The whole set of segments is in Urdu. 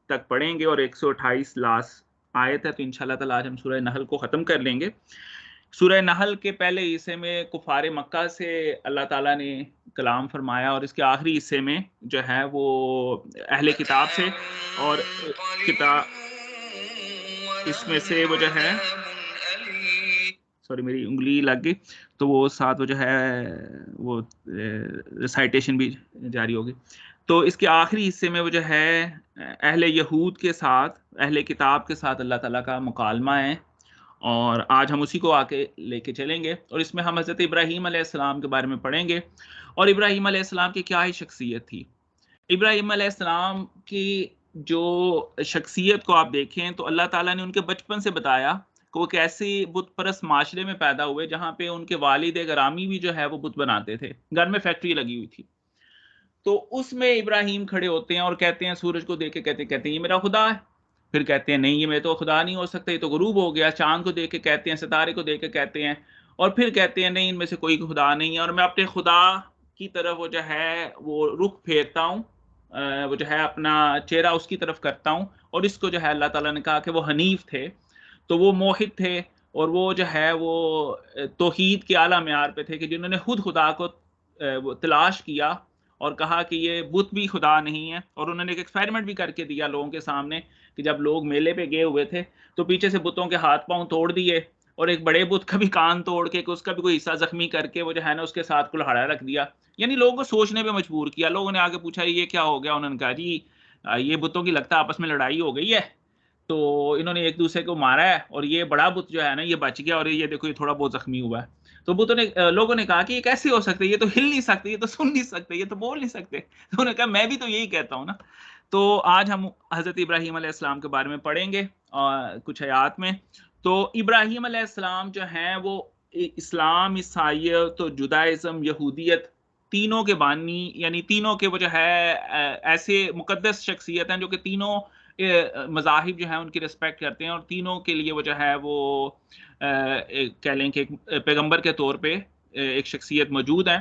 تک پڑھیں گے اور 128 لاسٹ آیت ہے. تو انشاءاللہ تعالی آج ہم سورہ نحل کو ختم کر لیں گے. سورہ نحل کے پہلے حصے میں کفار مکہ سے اللہ تعالیٰ نے کلام فرمایا اور اس کے آخری حصے میں جو ہے وہ اہل کتاب سے, اور کتاب اس میں سے وہ جو ہے سوری میری انگلی لگ گئی تو وہ ساتھ وہ جو ہے وہ ریسائٹیشن بھی جاری ہوگی. تو اس کے آخری حصے میں وہ جو ہے اہل یہود کے ساتھ, اہل کتاب کے ساتھ اللہ تعالیٰ کا مکالمہ ہے, اور آج ہم اسی کو آ کے لے کے چلیں گے. اور اس میں ہم حضرت ابراہیم علیہ السلام کے بارے میں پڑھیں گے, اور ابراہیم علیہ السلام کی کیا ہی شخصیت تھی. ابراہیم علیہ السلام کی جو شخصیت کو آپ دیکھیں تو اللہ تعالیٰ نے ان کے بچپن سے بتایا کہ وہ کیسے بت پرست معاشرے میں پیدا ہوئے جہاں پہ ان کے والد گرامی بھی جو ہے وہ بت بناتے تھے, گھر میں فیکٹری لگی ہوئی تھی. تو اس میں ابراہیم کھڑے ہوتے ہیں اور کہتے ہیں, سورج کو دیکھ کے کہتے ہیں یہ میرا خدا ہے. پھر کہتے ہیں نہیں یہ میں تو خدا نہیں ہو سکتا, یہ تو غروب ہو گیا. چاند کو دیکھ کے کہتے ہیں, ستارے کو دیکھ کے کہتے ہیں, اور پھر کہتے ہیں نہیں ان میں سے کوئی خدا نہیں ہے, اور میں اپنے خدا کی طرف وہ جو ہے وہ رخ پھیرتا ہوں, وہ جو ہے اپنا چہرہ اس کی طرف کرتا ہوں. اور اس کو جو ہے اللہ تعالیٰ نے کہا کہ وہ حنیف تھے, تو وہ موحد تھے, اور وہ جو ہے وہ توحید کے اعلیٰ معیار پہ تھے کہ جنہوں نے خود خدا کو تلاش کیا اور کہا کہ یہ بت بھی خدا نہیں ہے. اور انہوں نے ایک ایکسپیریمنٹ بھی کر کے دیا لوگوں کے سامنے کہ جب لوگ میلے پہ گئے ہوئے تھے تو پیچھے سے بتوں کے ہاتھ پاؤں توڑ دیے, اور ایک بڑے بت کا بھی کان توڑ کے اس کا بھی کوئی حصہ زخمی کر کے وہ جو ہے نا اس کے ساتھ کلہاڑا رکھ دیا. یعنی لوگوں کو سوچنے پہ مجبور کیا. لوگوں نے آگے پوچھا یہ کیا ہو گیا, انہوں نے کہا جی یہ بتوں کی لگتا ہے آپس میں لڑائی ہو گئی ہے, تو انہوں نے ایک دوسرے کو مارا ہے, اور یہ بڑا بت جو ہے نا یہ بچ گیا, اور یہ دیکھو یہ تھوڑا بہت زخمی ہوا ہے. تو بتوں نے, لوگوں نے کہا کہ یہ کیسے ہو سکتے, یہ تو ہل نہیں سکتے, یہ تو سن نہیں سکتے, یہ تو بول نہیں سکتے. تو انہوں نے کہا میں بھی تو یہی کہتا ہوں نا. تو آج ہم حضرت ابراہیم علیہ السلام کے بارے میں پڑھیں گے کچھ آیات میں. تو ابراہیم علیہ السلام جو ہیں وہ اسلام, عیسائیت اور جدائزم, یہودیت تینوں کے بانی, یعنی تینوں کے وہ جو ہے ایسے مقدس شخصیت ہیں جو کہ تینوں مذاہب جو ہیں ان کی رسپیکٹ کرتے ہیں, اور تینوں کے لیے وہ جو ہے وہ کہہ لیں کہ پیغمبر کے طور پہ ایک شخصیت موجود ہے.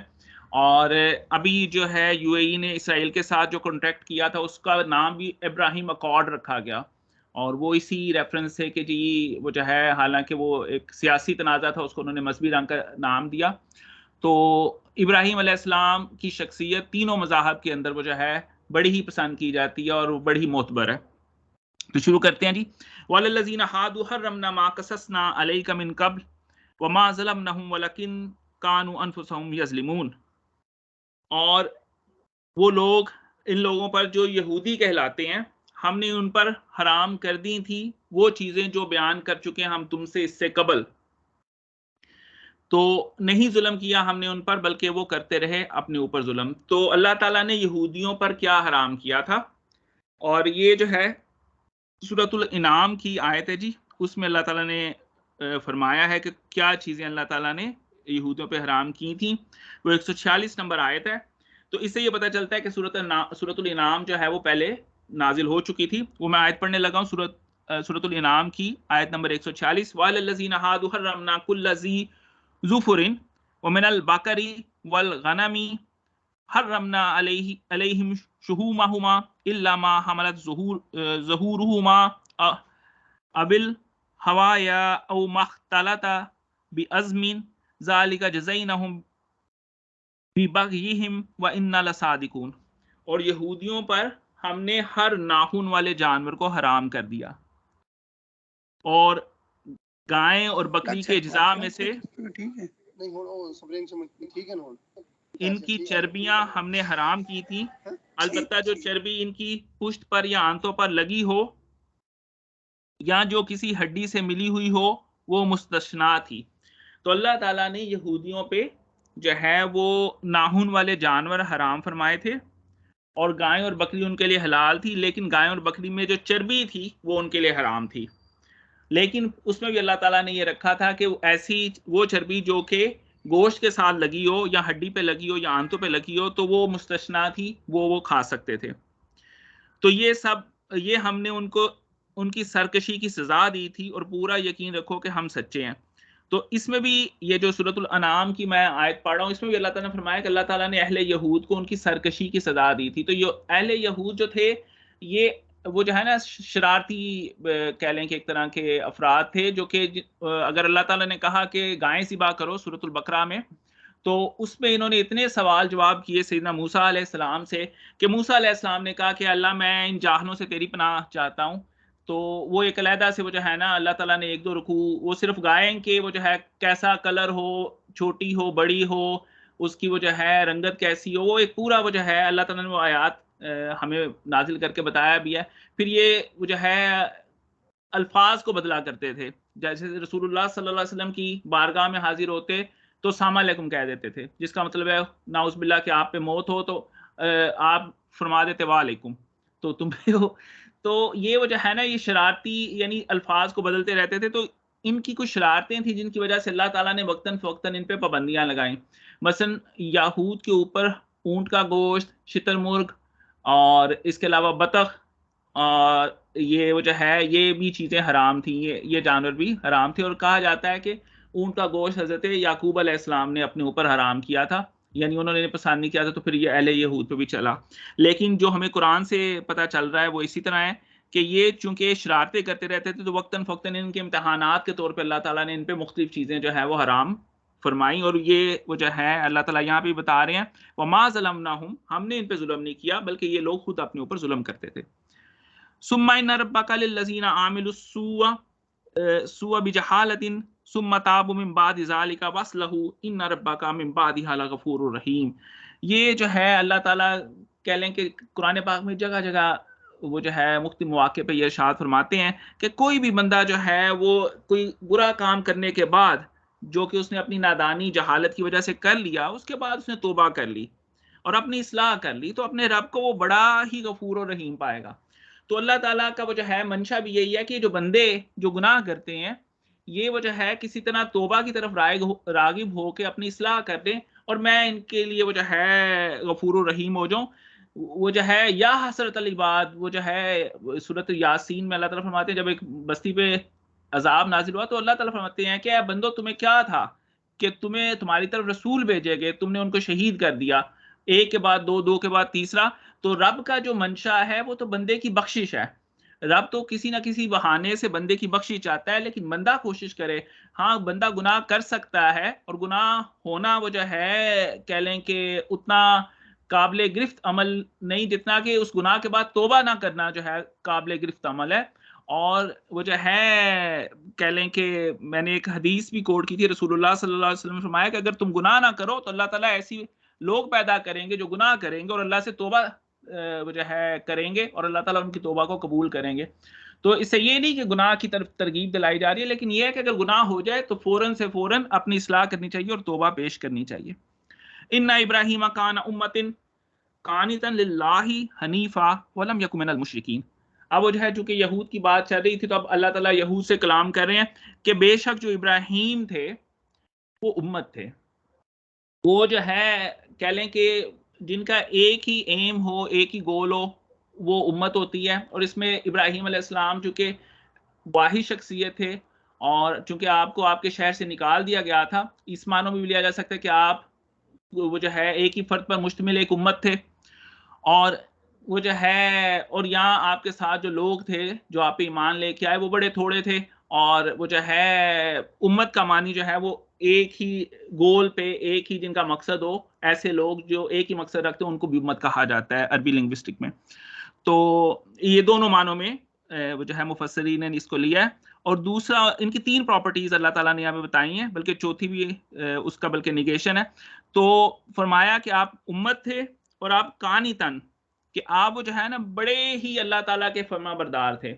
اور ابھی جو ہے یو اے ای نے اسرائیل کے ساتھ جو کانٹریکٹ کیا تھا اس کا نام بھی ابراہیم اکارڈ رکھا گیا, اور وہ اسی ریفرنس سے کہ جی وہ جو ہے حالانکہ وہ ایک سیاسی تنازع تھا اس کو انہوں نے مذہبی رنگ کا نام دیا. تو ابراہیم علیہ السلام کی شخصیت تینوں مذاہب کے اندر وہ جو ہے بڑی ہی پسند کی جاتی ہے اور وہ بڑی ہی معتبر ہے. تو شروع کرتے ہیں جی. وَلَلَّذِينَ هَادُوا حَرَّمْنَا مَا قَصَصْنَا عَلَيْكَ مِن قَبْلُ وَمَا ظَلَمْنَهُمْ وَلَكِن كَانُوا أَنفُسَهُمْ يَظْلِمُونَ. اور وہ لوگ, ان لوگوں پر جو یہودی کہلاتے ہیں, ہم نے ان پر حرام کر دی تھی وہ چیزیں جو بیان کر چکے ہیں ہم تم سے اس سے قبل, تو نہیں ظلم کیا ہم نے ان پر بلکہ وہ کرتے رہے اپنے اوپر ظلم. تو اللہ تعالیٰ نے یہودیوں پر کیا حرام کیا تھا, اور یہ جو ہے سورۃ الانعام کی آیت ہے جی, اس میں اللہ تعالیٰ نے فرمایا ہے کہ کیا چیزیں اللہ تعالیٰ نے یہودیوں پہ حرام کی تھیں. وہ 146 نمبر آیت ہے. تو اس سے یہ پتہ چلتا ہے کہ سورۃ الانعام جو ہے وہ پہلے نازل ہو چکی تھی. وہ میں آیت پڑھنے لگا ہوں, سورۃ الانعام کی آیت نمبر 146. وَعَلَى الَّذِينَ هَادُوا حَرَّمْنَا كُلَّ ذِي ظُفُرٍ وَمِنَ الْبَقَرِ وَالْغَنَمِ حَرَّمْنَا عَلَيْهِمْ شُحُومَهُمَا إِلَّا مَا حَمَلَتْ ظُهُورُهُمَا أَوِ الْحَوَايَا أَوْ مَا اخْتَلَطَ بِعَظْمٍ ذَلِكَ جَزَيْنَاهُمْ بِبَغْيِهِمْ وَإِنَّا لَصَادِقُونَ. اور یہودیوں پر ہم نے ہر ناخن والے جانور کو حرام کر دیا, اور گائے اور بکری کے اجزاء میں سے ان کی چربیاں ہم نے حرام کی تھی, البتہ جو چربی ان کی پشت پر یا آنتوں پر لگی ہو یا جو کسی ہڈی سے ملی ہوئی ہو وہ مستثنا تھی. تو اللہ تعالیٰ نے یہودیوں پہ جو ہے وہ ناخن والے جانور حرام فرمائے تھے, اور گائے اور بکری ان کے لیے حلال تھی, لیکن گائے اور بکری میں جو چربی تھی وہ ان کے لیے حرام تھی. لیکن اس میں بھی اللہ تعالیٰ نے یہ رکھا تھا کہ ایسی وہ چربی جو کہ گوشت کے ساتھ لگی ہو یا ہڈی پہ لگی ہو یا آنتوں پہ لگی ہو تو وہ مستثنا تھی, وہ کھا سکتے تھے. تو یہ سب یہ ہم نے ان کو ان کی سرکشی کی سزا دی تھی, اور پورا یقین رکھو کہ ہم سچے ہیں. تو اس میں بھی یہ جو سورۃ الانعام کی میں آیت پڑھ رہا ہوں, اس میں بھی اللہ تعالیٰ نے فرمایا کہ اللہ تعالیٰ نے اہل یہود کو ان کی سرکشی کی سزا دی تھی. تو یہ اہل یہود جو تھے یہ وہ جو ہے نا شرارتی کہہ لیں کہ ایک طرح کے افراد تھے، جو کہ اگر اللہ تعالیٰ نے کہا کہ گائیں ذبح کرو سورۃ البقرہ میں، تو اس میں انہوں نے اتنے سوال جواب کیے سیدنا موسیٰ علیہ السلام سے کہ موسیٰ علیہ السلام نے کہا کہ اللہ میں ان جاہلوں سے تیری پناہ چاہتا ہوں. تو وہ ایک علیحدہ سے وہ جو ہے نا اللہ تعالیٰ نے ایک دو رکوع وہ صرف گائیں کے وہ جو ہے کیسا کلر ہو، چھوٹی ہو بڑی ہو، اس کی وہ جو ہے رنگت کیسی ہو، وہ ایک پورا وہ جو ہے اللہ تعالیٰ نے وہ آیات ہمیں نازل کر کے بتایا بھی ہے. پھر یہ وہ جو ہے الفاظ کو بدلا کرتے تھے، جیسے رسول اللہ صلی اللہ علیہ وسلم کی بارگاہ میں حاضر ہوتے تو السلام علیکم کہہ دیتے تھے، جس کا مطلب ہے نعوذ باللہ کہ آپ پہ موت ہو تو آپ فرما دیتے وعلیکم تو تم پہ ہو. تو یہ وہ جو ہے نا یہ شرارتی یعنی الفاظ کو بدلتے رہتے تھے. تو ان کی کچھ شرارتیں تھیں جن کی وجہ سے اللہ تعالیٰ نے وقتاً فوقتاً ان پہ پابندیاں لگائیں. مثلا یہود کے اوپر اونٹ کا گوشت، شتر مرغ اور اس کے علاوہ بطخ اور یہ وہ جو ہے یہ بھی چیزیں حرام تھیں، یہ جانور بھی حرام تھے. اور کہا جاتا ہے کہ اونٹ کا گوشت حضرت یعقوب علیہ السلام نے اپنے اوپر حرام کیا تھا، یعنی انہوں نے پسند نہیں کیا تھا، تو پھر یہ اہل یہود پہ بھی چلا. لیکن جو ہمیں قرآن سے پتہ چل رہا ہے وہ اسی طرح ہے کہ یہ چونکہ شرارتیں کرتے رہتے تھے تو وقتاً فوقتاً ان کے امتحانات کے طور پہ اللہ تعالیٰ نے ان پہ مختلف چیزیں جو ہے وہ حرام فرمائی. اور یہ وہ جو ہے اللہ تعالیٰ یہاں پہ بتا رہے ہیں وَمَا ظَلَمْنَاهُمْ، ہم نے ان پہ ظلم نہیں کیا بلکہ یہ لوگ خود اپنے اوپر ظلم کرتے تھے. ثم ان ربک للذین عملوا السوء بجہالۃ ثم تابوا من بعد ذلک واصلحوا ان ربک من بعدها لغفور رحیم. یہ جو ہے اللہ تعالیٰ کہہ لیں کہ قرآن پاک میں جگہ جگہ وہ جو ہے مختلف مواقع پہ یہ ارشاد فرماتے ہیں کہ کوئی بھی بندہ جو ہے وہ کوئی برا کام کرنے کے بعد جو کہ اس نے اپنی نادانی جہالت کی وجہ سے کر لیا، اس کے بعد اس نے توبہ کر لی اور اپنی اصلاح کر لی، تو اپنے رب کو وہ بڑا ہی غفور و رحیم پائے گا. تو اللہ تعالیٰ کا وہ جو ہے منشا بھی یہی ہے کہ جو بندے جو گناہ کرتے ہیں یہ وہ جو ہے کسی طرح توبہ کی طرف راغب ہو کے اپنی اصلاح کر دیں اور میں ان کے لیے وہ جو ہے غفور و رحیم ہو جاؤں. وہ جو ہے یا حسرت العباد، وہ جو ہے سورۃ یاسین میں اللہ تعالیٰ فرماتے ہیں جب ایک بستی پہ عذاب نازل ہوا تو اللہ تعالیٰ فرماتے ہیں کہ اے بندو تمہیں کیا تھا کہ تمہیں تمہاری طرف رسول بھیجے گئے، تم نے ان کو شہید کر دیا، ایک کے بعد دو، دو کے بعد تیسرا. تو رب کا جو منشا ہے وہ تو بندے کی بخشش ہے. رب تو کسی نہ کسی بہانے سے بندے کی بخشش چاہتا ہے، لیکن بندہ کوشش کرے. ہاں بندہ گناہ کر سکتا ہے اور گناہ ہونا وہ جو ہے کہہ لیں کہ اتنا قابل گرفت عمل نہیں جتنا کہ اس گناہ کے بعد توبہ نہ کرنا جو ہے قابل گرفت عمل ہے. اور وہ جو ہے کہہ لیں کہ میں نے ایک حدیث بھی کوٹ کی تھی، رسول اللہ صلی اللہ علیہ وسلم نے فرمایا کہ اگر تم گناہ نہ کرو تو اللہ تعالیٰ ایسی لوگ پیدا کریں گے جو گناہ کریں گے اور اللہ سے توبہ وہ جو ہے کریں گے اور اللہ تعالیٰ ان کی توبہ کو قبول کریں گے. تو اس سے یہ نہیں کہ گناہ کی طرف ترغیب دلائی جا رہی ہے، لیکن یہ ہے کہ اگر گناہ ہو جائے تو فوراً سے فوراً اپنی اصلاح کرنی چاہیے اور توبہ پیش کرنی چاہیے. ان ابراہیم کان امۃ قانتا للہ حنیفا ولم یک من المشرکین. اب وہ جو ہے چونکہ یہود کی بات چل رہی تھی تو اب اللہ تعالیٰ یہود سے کلام کر رہے ہیں کہ بے شک جو ابراہیم تھے وہ امت تھے، وہ جو ہے کہہ لیں کہ جن کا ایک ہی ایم ہو، ایک ہی گول ہو، وہ امت ہوتی ہے. اور اس میں ابراہیم علیہ السلام چونکہ واحد شخصیت تھے اور چونکہ آپ کو آپ کے شہر سے نکال دیا گیا تھا، اس معنوں میں بھی لیا جا سکتا ہے کہ آپ وہ جو ہے ایک ہی فرد پر مشتمل ایک امت تھے. اور وہ جو ہے اور یہاں آپ کے ساتھ جو لوگ تھے جو آپ پہ ایمان لے کے آئے وہ بڑے تھوڑے تھے. اور وہ جو ہے امت کا معنی جو ہے وہ ایک ہی گول پہ ایک ہی جن کا مقصد ہو، ایسے لوگ جو ایک ہی مقصد رکھتے ہیں ان کو بھی امت کہا جاتا ہے عربی لنگوسٹک میں. تو یہ دونوں معنوں میں وہ جو ہے مفسرین نے اس کو لیا ہے. اور دوسرا ان کی تین پراپرٹیز اللہ تعالیٰ نے یہاں پہ بتائی ہیں، بلکہ چوتھی بھی اس کا بلکہ نیگیشن ہے. تو فرمایا کہ آپ امت تھے اور آپ قانتاً، کہ آپ وہ جو ہے نا بڑے ہی اللہ تعالیٰ کے فرما بردار تھے.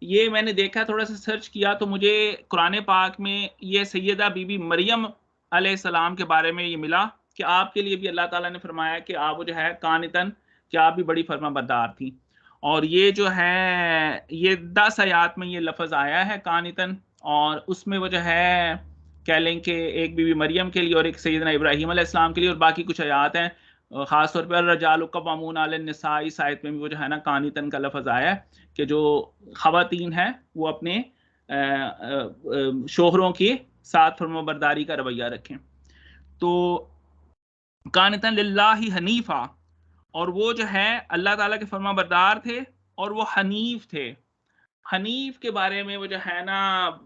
یہ میں نے دیکھا تھوڑا سا سرچ کیا تو مجھے قرآن پاک میں یہ سیدہ بی بی مریم علیہ السلام کے بارے میں یہ ملا کہ آپ کے لیے بھی اللہ تعالیٰ نے فرمایا کہ آپ وہ جو ہے قانتاً، کہ آپ بھی بڑی فرما بردار تھی. اور یہ جو ہے یہ 10 آیات میں یہ لفظ آیا ہے قانتاً، اور اس میں وہ جو ہے کہہ لیں کہ ایک بی بی مریم کے لیے اور ایک سیدنا ابراہیم علیہ السلام کے لیے، اور باقی کچھ آیات ہیں خاص طور پر الرجال قوامون علی النساء، اس آیت میں بھی وہ جو ہے نا قانتاً کا لفظ آیا ہے کہ جو خواتین ہیں وہ اپنے شوہروں کے ساتھ فرما برداری کا رویہ رکھیں. تو قانتاً للہ حنیفا، اور وہ جو ہے اللہ تعالیٰ کے فرما بردار تھے اور وہ حنیف تھے. حنیف کے بارے میں وہ جو ہے نا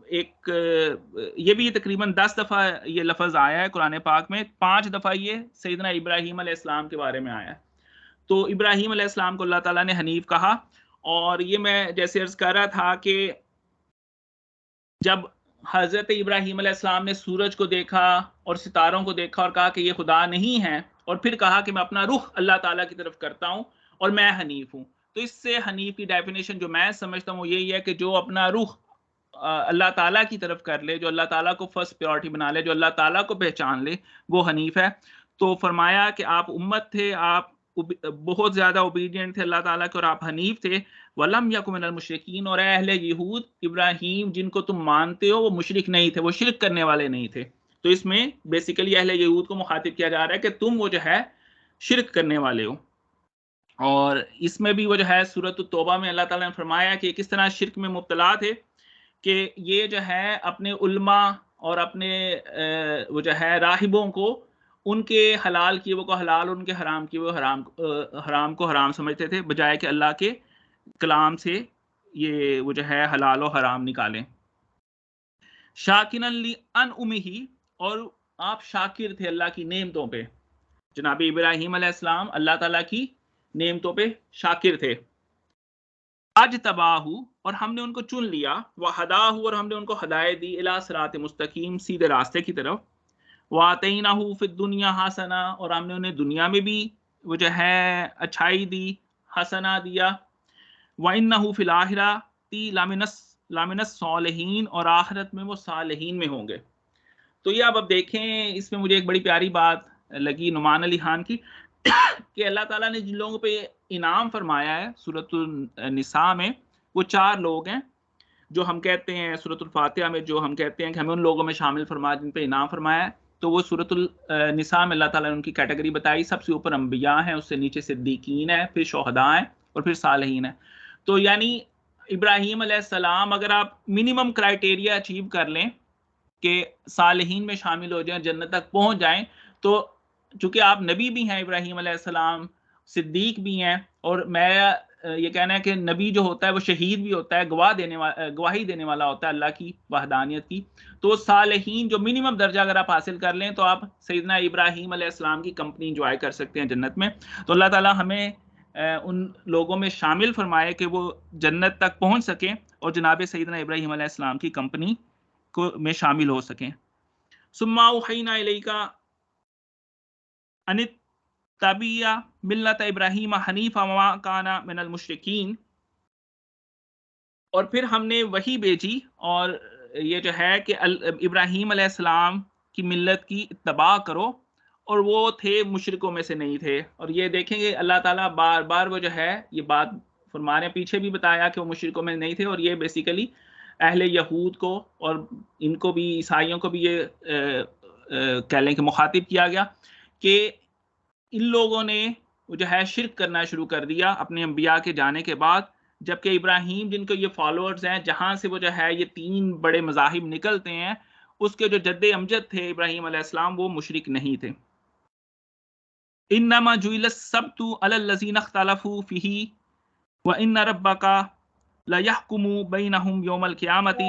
ایک یہ بھی تقریباً 10 دفعہ یہ لفظ آیا ہے قرآن پاک میں. 5 دفعہ یہ سیدنا ابراہیم علیہ السلام کے بارے میں آیا ہے. تو ابراہیم علیہ السلام کو اللہ تعالیٰ نے حنیف کہا. اور یہ میں جیسے عرض کر رہا تھا کہ جب حضرت ابراہیم علیہ السلام نے سورج کو دیکھا اور ستاروں کو دیکھا اور کہا کہ یہ خدا نہیں ہے، اور پھر کہا کہ میں اپنا رخ اللہ تعالیٰ کی طرف کرتا ہوں اور میں حنیف ہوں، تو اس سے حنیف کی ڈیفینیشن جو میں سمجھتا ہوں وہ یہی ہے کہ جو اپنا رخ اللہ تعالیٰ کی طرف کر لے، جو اللہ تعالیٰ کو فرسٹ پیورٹی بنا لے، جو اللہ تعالیٰ کو پہچان لے، وہ حنیف ہے. تو فرمایا کہ آپ امت تھے، آپ بہت زیادہ اوبیڈینٹ تھے اللہ تعالیٰ کے، اور آپ حنیف تھے. وَلَمْ يَكُ مِنَ الْمُشْرِكِينَ، اور اہل یہود ابراہیم جن کو تم مانتے ہو وہ مشرک نہیں تھے، وہ شرک کرنے والے نہیں تھے. تو اس میں بیسیکلی اہل یہود کو مخاطب کیا جا رہا ہے کہ تم وہ جو ہے شرک کرنے والے ہو. اور اس میں بھی وہ جو ہے سورۃ التوبہ میں اللہ تعالیٰ نے فرمایا کہ کس طرح شرک میں مبتلا تھے، کہ یہ جو ہے اپنے علماء اور اپنے وہ جو ہے راہبوں کو ان کے حلال کیے وہ کو حلال، ان کے حرام کیے وہ حرام کو حرام سمجھتے تھے، بجائے کہ اللہ کے کلام سے یہ وہ جو ہے حلال و حرام نکالیں. شاکرا لانعمہ، اور آپ شاکر تھے اللہ کی نعمتوں پہ. جناب ابراہیم علیہ السلام اللہ تعالیٰ کی نعمتوں پہ شاکر تھے. اجتباہ، اور ہم نے ان کو چن لیا، وہداہ، اور ہم نے ان کو ہدایت دی، الی صراط مستقیم، سیدھے راستے کی طرف. وآتیناہ فی الدنیا حسنہ، اور ہم نے انہیں دنیا میں بھی وہ جو ہے اچھائی دی، حسنہ دیا. وَإِنَّهُ فِي الْآخِرَةِ لَمِنَ الصَّالِحِينَ، اور آخرت میں وہ صالحین میں ہوں گے. تو یہ اب دیکھیں، اس میں مجھے ایک بڑی پیاری بات لگی نعمان علی خان کی کہ اللہ تعالیٰ نے جن لوگوں پہ انعام فرمایا ہے سورۃ النساء میں، وہ 4 لوگ ہیں جو ہم کہتے ہیں سورۃ الفاتحہ میں، جو ہم کہتے ہیں کہ ہمیں ان لوگوں میں شامل فرمایا جن پہ انعام فرمایا ہے. تو وہ سورۃ النساء میں اللہ تعالیٰ نے ان کی کیٹیگری بتائی. سب سے اوپر انبیاء ہیں، اس سے نیچے صدیقین ہیں، پھر شہداء ہیں، اور پھر صالحین ہیں. تو یعنی ابراہیم علیہ السلام اگر آپ منیمم کرائٹیریا اچیو کر لیں کہ صالحین میں شامل ہو جائیں، جنت تک پہنچ جائیں، تو چونکہ آپ نبی بھی ہیں ابراہیم علیہ السلام، صدیق بھی ہیں، اور میں یہ کہنا ہے کہ نبی جو ہوتا ہے وہ شہید بھی ہوتا ہے، گواہی دینے والا ہوتا ہے اللہ کی وحدانیت کی. تو صالحین جو منیمم درجہ اگر آپ حاصل کر لیں تو آپ سیدنا ابراہیم علیہ السلام کی کمپنی انجوائے کر سکتے ہیں جنت میں. تو اللہ تعالیٰ ہمیں ان لوگوں میں شامل فرمائے کہ وہ جنت تک پہنچ سکیں اور جناب سیدنا ابراہیم علیہ السلام کی کمپنی میں شامل ہو سکیں. ثم اوحینا الیک ان اتبع ملت ابراہیم حنیفا وما کان من المشرکین، اور پھر ہم نے وحی بھیجی اور یہ جو ہے کہ ابراہیم علیہ السلام کی ملت کی اتباع کرو، اور وہ تھے مشرکوں میں سے نہیں تھے. اور یہ دیکھیں گے اللہ تعالیٰ بار بار وہ جو ہے یہ بات فرما رہے ہیں، پیچھے بھی بتایا کہ وہ مشرکوں میں نہیں تھے، اور یہ بیسیکلی اہل یہود کو اور ان کو بھی عیسائیوں کو بھی یہ کہہ لیں کہ مخاطب کیا گیا کہ ان لوگوں نے وہ جو ہے شرک کرنا شروع کر دیا اپنے انبیاء کے جانے کے بعد، جبکہ ابراہیم جن کو یہ فالوورز ہیں، جہاں سے وہ جو ہے یہ 3 بڑے مذاہب نکلتے ہیں، اس کے جو جد امجد تھے ابراہیم علیہ السلام، وہ مشرک نہیں تھے. انما جعل السبت علی الذین اختلفوا فیہ وان ربک لیحکم بینہم یوم القیامۃ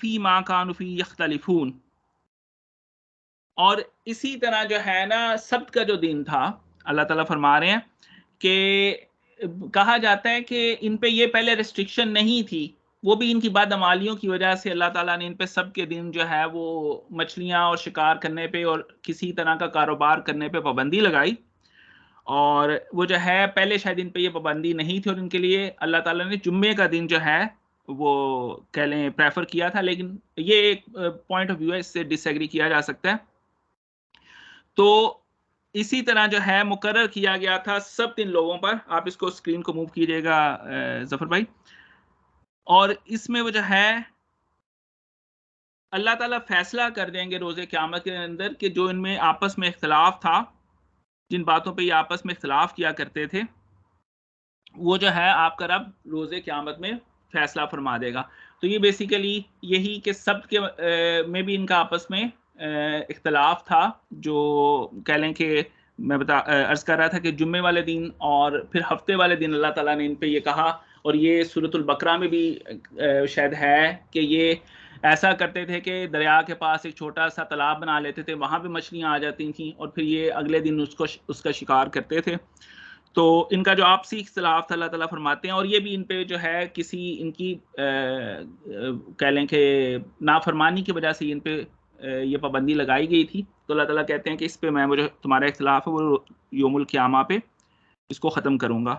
فیما کانوا فیہ یختلفون. اور اسی طرح جو ہے نا سبت کا جو دن تھا، اللہ تعالیٰ فرما رہے ہیں کہ کہا جاتا ہے کہ ان پہ یہ پہلے ریسٹرکشن نہیں تھی، وہ بھی ان کی بدعمالیوں کی وجہ سے اللہ تعالیٰ نے ان پہ سب کے دن جو ہے وہ مچھلیاں اور شکار کرنے پہ اور کسی طرح کا کاروبار کرنے پہ پابندی لگائی. اور وہ جو ہے پہلے شاید ان پہ یہ پابندی نہیں تھی، اور ان کے لیے اللہ تعالیٰ نے جمعے کا دن جو ہے وہ کہہ لیں پریفر کیا تھا. لیکن یہ ایک پوائنٹ آف ویو ہے، اس سے ڈس ایگری کیا جا سکتا ہے. تو اسی طرح جو ہے مقرر کیا گیا تھا سب 3 لوگوں پر. آپ اس کو اسکرین کو موو کیجئے گا ظفر بھائی. اور اس میں وہ جو ہے اللہ تعالیٰ فیصلہ کر دیں گے روز قیامت کے اندر کہ جو ان میں آپس میں اختلاف تھا، جن باتوں پہ یہ آپس میں اختلاف کیا کرتے تھے، وہ جو ہے آپ کا رب روز قیامت میں فیصلہ فرما دے گا. تو یہ بیسیکلی یہی کہ سبت کے میں بھی ان کا آپس میں اختلاف تھا، جو کہہ لیں کہ میں عرض کر رہا تھا کہ جمعے والے دن اور پھر ہفتے والے دن اللہ تعالیٰ نے ان پہ یہ کہا، اور یہ سورۃ البقرہ میں بھی شاید ہے کہ یہ ایسا کرتے تھے کہ دریا کے پاس ایک چھوٹا سا تالاب بنا لیتے تھے، وہاں پہ مچھلیاں آ جاتی تھیں اور پھر یہ اگلے دن اس کا شکار کرتے تھے. تو ان کا جو آپسی اختلاف تھا اللہ تعالیٰ فرماتے ہیں، اور یہ بھی ان پہ جو ہے کسی ان کی کہہ لیں کہ نافرمانی کی وجہ سے ان پہ یہ پابندی لگائی گئی تھی. تو اللہ تعالیٰ کہتے ہیں کہ اس پہ میں جو تمہارا اختلاف ہے وہ یوم القیامہ پہ اس کو ختم کروں گا.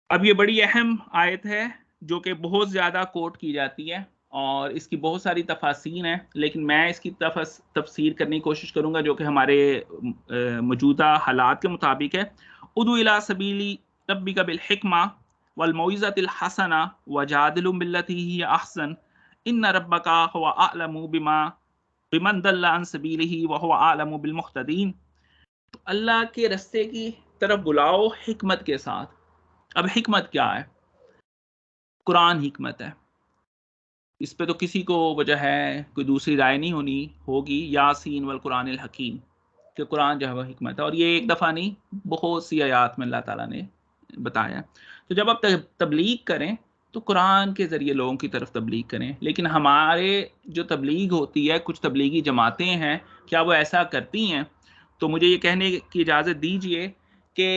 اب یہ بڑی اہم آیت ہے جو کہ بہت زیادہ کوٹ کی جاتی ہے اور اس کی بہت ساری تفاسیر ہیں، لیکن میں اس کی تفسیر کرنے کی کوشش کروں گا جو کہ ہمارے موجودہ حالات کے مطابق ہے. ادعو الی سبیل ربک بالحکمہ والموعظۃ الحسنہ وجادلہم باللتی ہی احسن ان ربک هو اعلم بمن ضل عن سبیلہ وهو اعلم بالمہتدین. تو اللہ کے رستے کی طرف بلاؤ حکمت کے ساتھ. اب حکمت کیا ہے؟ قرآن حکمت ہے، اس پہ تو کسی کو وجہ ہے کوئی دوسری رائے نہیں ہونی ہوگی. یاسین والقرآن الحکیم، کہ قرآن جو ہے وہ حکمت ہے، اور یہ ایک دفعہ نہیں بہت سی آیات میں اللہ تعالیٰ نے بتایا. تو جب آپ تبلیغ کریں تو قرآن کے ذریعے لوگوں کی طرف تبلیغ کریں. لیکن ہمارے جو تبلیغ ہوتی ہے، کچھ تبلیغی جماعتیں ہیں، کیا وہ ایسا کرتی ہیں؟ تو مجھے یہ کہنے کی اجازت دیجئے کہ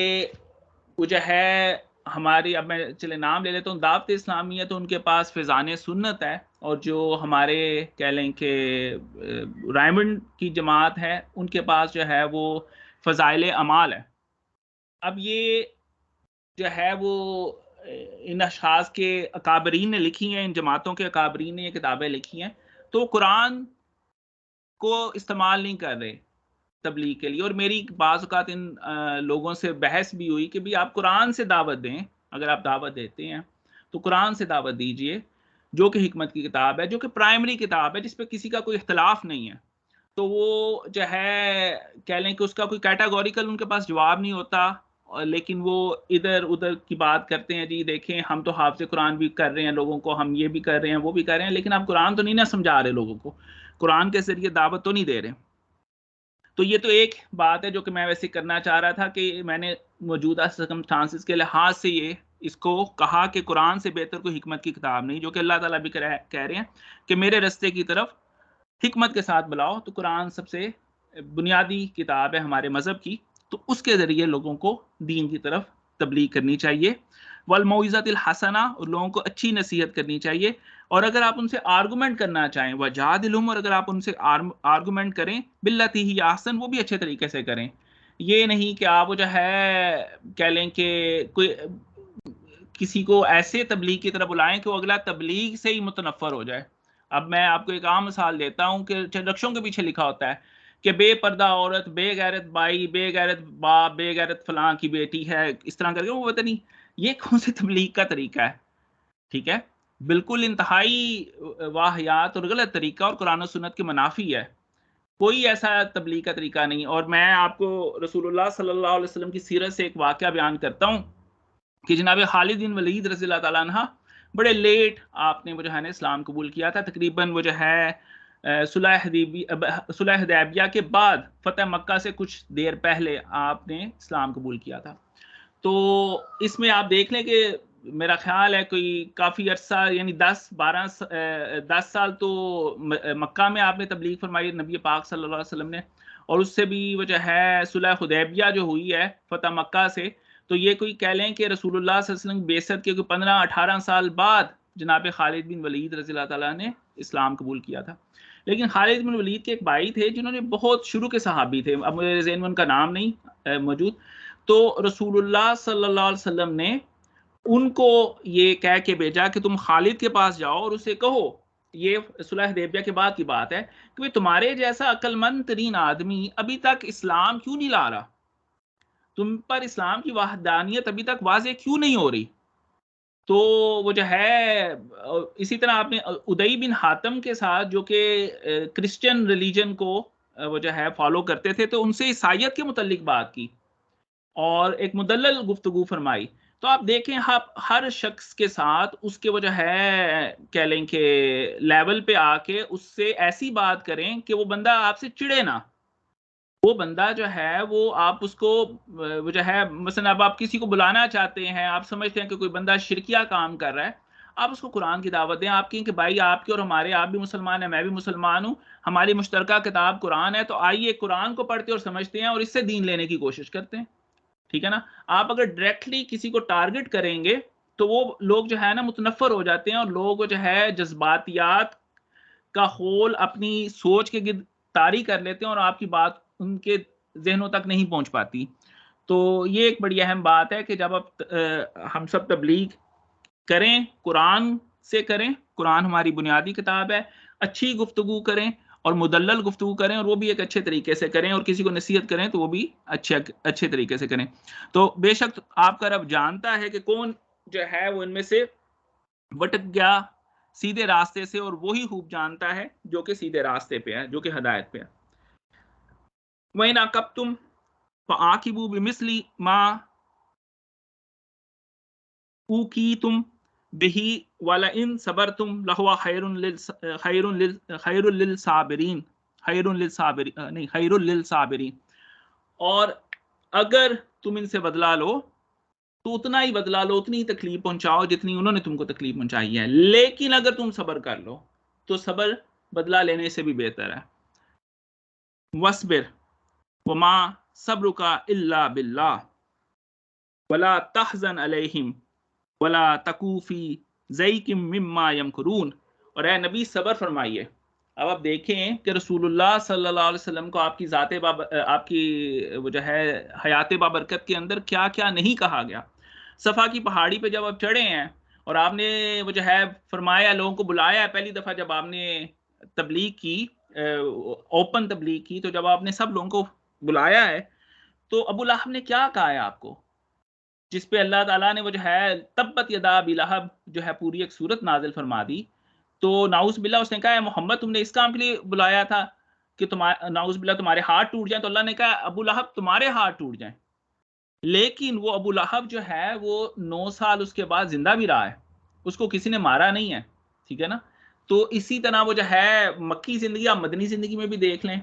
وہ جو ہے ہماری، اب میں چلے نام لے لیتا ہوں، دعوت اسلامیہ تو ان کے پاس فیضان سنت ہے، اور جو ہمارے کہہ لیں کہ رائمنڈ کی جماعت ہے ان کے پاس جو ہے وہ فضائل اعمال ہے. اب یہ جو ہے وہ ان اشخاص کے اکابرین نے لکھی ہیں، ان جماعتوں کے اکابرین نے یہ کتابیں لکھی ہیں، تو قرآن کو استعمال نہیں کر رہے تبلیغ کے لیے. اور میری بعض اوقات ان لوگوں سے بحث بھی ہوئی کہ بھی آپ قرآن سے دعوت دیں، اگر آپ دعوت دیتے ہیں تو قرآن سے دعوت دیجئے جو کہ حکمت کی کتاب ہے، جو کہ پرائمری کتاب ہے جس پہ کسی کا کوئی اختلاف نہیں ہے. تو وہ جو ہے کہہ لیں کہ اس کا کوئی کیٹاگوریکل ان کے پاس جواب نہیں ہوتا، لیکن وہ ادھر ادھر کی بات کرتے ہیں. جی دیکھیں ہم تو حافظ قرآن بھی کر رہے ہیں لوگوں کو، ہم یہ بھی کر رہے ہیں وہ بھی کر رہے ہیں، لیکن آپ قرآن تو نہیں نہ سمجھا رہے لوگوں کو، قرآن کے ذریعے دعوت تو نہیں دے رہے. تو یہ تو ایک بات ہے جو کہ میں ویسے کرنا چاہ رہا تھا کہ میں نے موجودہ سرکمسٹانسز کے لحاظ سے یہ اس کو کہا کہ قرآن سے بہتر کوئی حکمت کی کتاب نہیں، جو کہ اللہ تعالیٰ بھی کہہ رہے ہیں کہ میرے رستے کی طرف حکمت کے ساتھ بلاؤ. تو قرآن سب سے بنیادی کتاب ہے ہمارے مذہب کی، تو اس کے ذریعے لوگوں کو دین کی طرف تبلیغ کرنی چاہیے. والموعظۃ الحسنہ، اور لوگوں کو اچھی نصیحت کرنی چاہیے. اور اگر آپ ان سے آرگومنٹ کرنا چاہیں وجادلہم، اور اگر آپ ان سے آرگومنٹ کریں باللتی ہی احسن، وہ بھی اچھے طریقے سے کریں. یہ نہیں کہ آپ جو ہے کہہ لیں کہ کوئی کسی کو ایسے تبلیغ کی طرف بلائیں کہ وہ اگلا تبلیغ سے ہی متنفر ہو جائے. اب میں آپ کو ایک عام مثال دیتا ہوں کہ رقشوں کے پیچھے لکھا ہوتا ہے کہ بے پردہ عورت، بے غیرت بائی، بے غیرت باپ، بے غیرت فلاں کی بیٹی ہے، اس طرح کر کے. وہ پتہ نہیں یہ کون سے تبلیغ کا طریقہ ہے. ٹھیک ہے، بالکل انتہائی واہیات اور غلط طریقہ، اور قرآن و سنت کے منافی ہے. کوئی ایسا تبلیغ کا طریقہ نہیں. اور میں آپ کو رسول اللہ صلی اللہ علیہ وسلم کی سیرت سے ایک واقعہ بیان کرتا ہوں کہ جناب خالد بن ولید رضی اللہ تعالیٰ عنہ بڑے لیٹ آپ نے وہ جو ہے نا اسلام قبول کیا تھا. تقریباً وہ جو ہے صلح حدیبیہ کے بعد فتح مکہ سے کچھ دیر پہلے آپ نے اسلام قبول کیا تھا. تو اس میں آپ دیکھ لیں کہ میرا خیال ہے کوئی کافی عرصہ، یعنی 10 سال تو مکہ میں آپ نے تبلیغ فرمائی نبی پاک صلی اللہ علیہ وسلم نے، اور اس سے بھی وہ جو ہے صلح حدیبیہ جو ہوئی ہے فتح مکہ سے، تو یہ کوئی کہہ لیں کہ رسول اللہ صلی اللہ علیہ وسلم بعثت کے کوئی 15-18 سال بعد جناب خالد بن ولید رضی اللہ تعالیٰ نے اسلام قبول کیا تھا. لیکن خالد بن ولید کے ایک بھائی تھے جنہوں نے بہت شروع کے صحابی تھے، اب میرے ذہن میں ان کا نام نہیں موجود. تو رسول اللہ صلی اللہ علیہ وسلم نے ان کو یہ کہہ کے بھیجا کہ تم خالد کے پاس جاؤ اور اسے کہو، یہ صلح حدیبیہ کے بعد کی بات ہے، کہ تمہارے جیسا عقل مند ترین آدمی ابھی تک اسلام کیوں نہیں لا رہا، تم پر اسلام کی وحدانیت ابھی تک واضح کیوں نہیں ہو رہی. تو وہ جو ہے اسی طرح آپ نے ادئی بن حاتم کے ساتھ جو کہ کرسچن ریلیجن کو وہ جو ہے فالو کرتے تھے، تو ان سے عیسائیت کے متعلق بات کی اور ایک مدلل گفتگو فرمائی. تو آپ دیکھیں ہر شخص کے ساتھ اس کے وہ جو ہے کہہ لیں کہ لیول پہ آ کے اس سے ایسی بات کریں کہ وہ بندہ آپ سے چڑے نہ. وہ بندہ جو ہے وہ آپ اس کو وہ جو ہے مثلا اب آپ کسی کو بلانا چاہتے ہیں، آپ سمجھتے ہیں کہ کوئی بندہ شرکیہ کام کر رہا ہے، آپ اس کو قرآن کی دعوت دیں، آپ کی کہ بھائی آپ کے اور ہمارے، آپ بھی مسلمان ہیں میں بھی مسلمان ہوں، ہماری مشترکہ کتاب قرآن ہے، تو آئیے قرآن کو پڑھتے اور سمجھتے ہیں اور اس سے دین لینے کی کوشش کرتے ہیں، ٹھیک ہے نا۔ آپ اگر ڈائریکٹلی کسی کو ٹارگٹ کریں گے تو وہ لوگ جو ہے نا متنفر ہو جاتے ہیں، اور لوگ جو ہے جذباتیات کا خول اپنی سوچ کے گرد طاری کر لیتے ہیں اور آپ کی بات ان کے ذہنوں تک نہیں پہنچ پاتی۔ تو یہ ایک بڑی اہم بات ہے کہ جب اب ہم سب تبلیغ کریں قرآن سے کریں، قرآن ہماری بنیادی کتاب ہے، اچھی گفتگو کریں اور مدلل گفتگو کریں، اور وہ بھی ایک اچھے طریقے سے کریں، اور کسی کو نصیحت کریں تو وہ بھی اچھے طریقے سے کریں۔ تو بے شک آپ کا رب جانتا ہے کہ کون جو ہے وہ ان میں سے بٹک گیا سیدھے راستے سے، اور وہی خوب جانتا ہے جو کہ سیدھے راستے پہ ہے، جو کہ ہدایت پہ ہے۔ وَإِنْ عَاقَبْتُمْ فَعَاقِبُوا بِمِثْلِ مَا عُوقِبْتُمْ بِهِ وَلَئِنْ صَبَرْتُمْ لَهُوَ خَيْرٌ لِلصَّابِرِينَ۔ اور اگر تم ان سے بدلا لو تو اتنا ہی بدلا لو، اتنی ہی تکلیف پہنچاؤ جتنی انہوں نے تم کو تکلیف پہنچائی ہے، لیکن اگر تم صبر کر لو تو صبر بدلا لینے سے بھی بہتر ہے۔ وَاصْبِرْ وَمَا صَبْرُكَ إِلَّا بِاللَّهِ وَلَا تَحْزَنْ عَلَيْهِمْ وَلَا تَكُ فِي ضَيْقٍ مِّمَّا يَمْكُرُونَ۔ اور اے نبی صبر فرمائیے۔ اب آپ دیکھیں کہ رسول اللہ صلی اللہ علیہ وسلم کو آپ کی آپ کی وہ جو ہے حیات بابرکت کے اندر کیا کیا نہیں کہا گیا۔ صفا کی پہاڑی پہ جب آپ چڑھے ہیں اور آپ نے وہ جو ہے فرمایا، لوگوں کو بلایا، پہلی دفعہ جب آپ نے تبلیغ کی، اوپن تبلیغ کی، تو جب آپ نے سب لوگوں کو بلایا ہے تو ابو لہب نے کیا کہا ہے آپ کو، جس پہ اللہ تعالیٰ نے وہ جو ہے تبت یدا ابی لہب جو ہے پوری ایک صورت نازل فرما دی۔ تو نعوذ باللہ اس نے کہا ہے محمد تم نے اس کام کے لیے بلایا تھا کہ نعوذ باللہ تمہارے ہاتھ ٹوٹ جائیں، تو اللہ نے کہا ابو لہب تمہارے ہاتھ ٹوٹ جائیں، لیکن وہ ابو لہب جو ہے وہ 9 سال اس کے بعد زندہ بھی رہا ہے، اس کو کسی نے مارا نہیں ہے، ٹھیک ہے نا۔ تو اسی طرح وہ جو ہے مکی زندگی آپ مدنی زندگی میں بھی دیکھ لیں،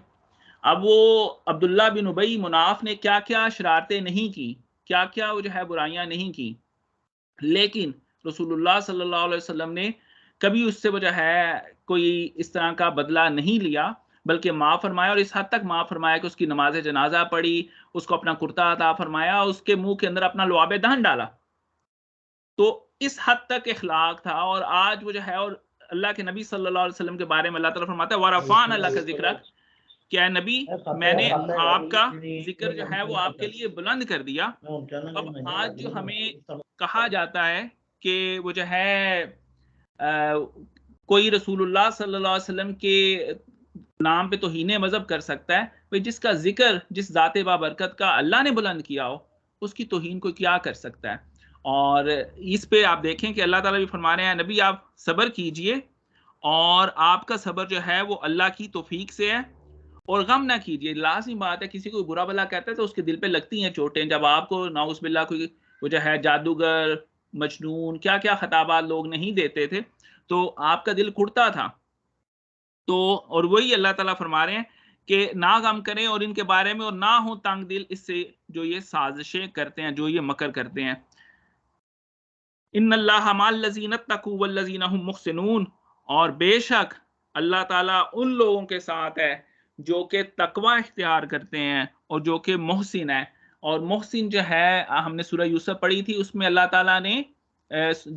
اب وہ عبداللہ بن ابی مناف نے کیا کیا شرارتیں نہیں کی، کیا کیا وہ جو ہے برائیاں نہیں کی، لیکن رسول اللہ صلی اللہ علیہ وسلم نے کبھی اس سے وہ جو ہے کوئی اس طرح کا بدلہ نہیں لیا، بلکہ معاف فرمایا، اور اس حد تک معاف فرمایا کہ اس کی نماز جنازہ پڑھی، اس کو اپنا کرتا عطا فرمایا، اس کے منہ کے اندر اپنا لعاب دہن ڈالا۔ تو اس حد تک اخلاق تھا۔ اور آج وہ جو ہے، اور اللہ کے نبی صلی اللہ علیہ وسلم کے بارے میں اللہ تعالیٰ فرماتا ہے وَرَفَعْنَا لَكَ ذِكْرَكَ، کہ اے نبی میں نے آپ کا ذکر جو ہے وہ آپ کے لیے بلند کر دیا۔ اب آج جو ہمیں کہا جاتا ہے کہ وہ جو ہے کوئی رسول اللہ صلی اللہ علیہ وسلم کے نام پہ توہین مذہب کر سکتا ہے، بھئی جس کا ذکر جس ذات بابرکت کا اللہ نے بلند کیا ہو اس کی توہین کوئی کیا کر سکتا ہے۔ اور اس پہ آپ دیکھیں کہ اللہ تعالیٰ بھی فرما رہے ہیں نبی آپ صبر کیجئے، اور آپ کا صبر جو ہے وہ اللہ کی توفیق سے ہے، اور غم نہ کیجیے۔ لازمی بات ہے کسی کو برا بلا کہتا ہے تو اس کے دل پہ لگتی ہیں چوٹیں، جب آپ کو نعوذ باللہ کوئی وہ جو ہے جادوگر، مجنون، کیا کیا خطابات لوگ نہیں دیتے تھے تو آپ کا دل کڑتا تھا۔ تو اور وہی اللہ تعالیٰ فرما رہے ہیں کہ نہ غم کریں اور ان کے بارے میں، اور نہ ہو تنگ دل اس سے جو یہ سازشیں کرتے ہیں، جو یہ مکر کرتے ہیں۔ ان اللہ مع الذین اتقوا والذین هم محسنون، اور بے شک اللہ تعالیٰ ان لوگوں کے ساتھ ہے جو کہ تقوی اختیار کرتے ہیں اور جو کہ محسن ہے۔ اور محسن جو ہے ہم نے سورہ یوسف پڑھی تھی، اس میں اللہ تعالیٰ نے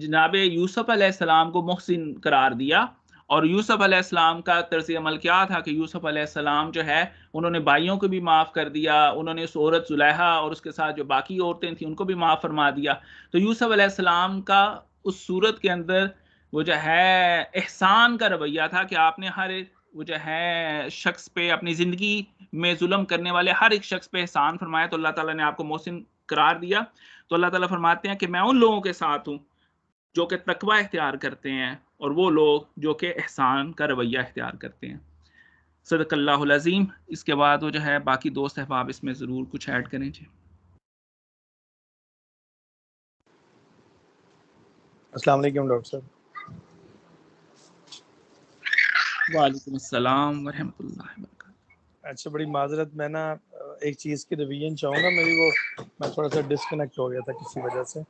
جناب یوسف علیہ السلام کو محسن قرار دیا، اور یوسف علیہ السلام کا طرز عمل کیا تھا کہ یوسف علیہ السلام جو ہے انہوں نے بھائیوں کو بھی معاف کر دیا، انہوں نے اس عورت زلیخا اور اس کے ساتھ جو باقی عورتیں تھیں ان کو بھی معاف فرما دیا۔ تو یوسف علیہ السلام کا اس صورت کے اندر وہ جو ہے احسان کا رویہ تھا کہ آپ نے ہر ایک وہ جو ہے شخص پہ، اپنی زندگی میں ظلم کرنے والے ہر ایک شخص پہ احسان فرمایا، تو اللہ تعالیٰ نے آپ کو محسن قرار دیا۔ تو اللہ تعالیٰ فرماتے ہیں کہ میں ان لوگوں کے ساتھ ہوں جو کہ تقوی اختیار کرتے ہیں، اور وہ لوگ جو کہ احسان کا رویہ اختیار کرتے ہیں۔ صدق اللہ العظیم۔ اس کے بعد وہ جو ہے باقی دوست احباب اس میں ضرور کچھ ایڈ کریں جی۔ السلام علیکم ڈاکٹر صاحب۔ وعلیکم السلام ورحمۃ اللہ وبرکاتہ۔ اچھا بڑی معذرت، میں نا ایک چیز کی ریویژن چاہوں گا میری، وہ میں تھوڑا سا ڈسکنیکٹ ہو گیا تھا کسی وجہ سے.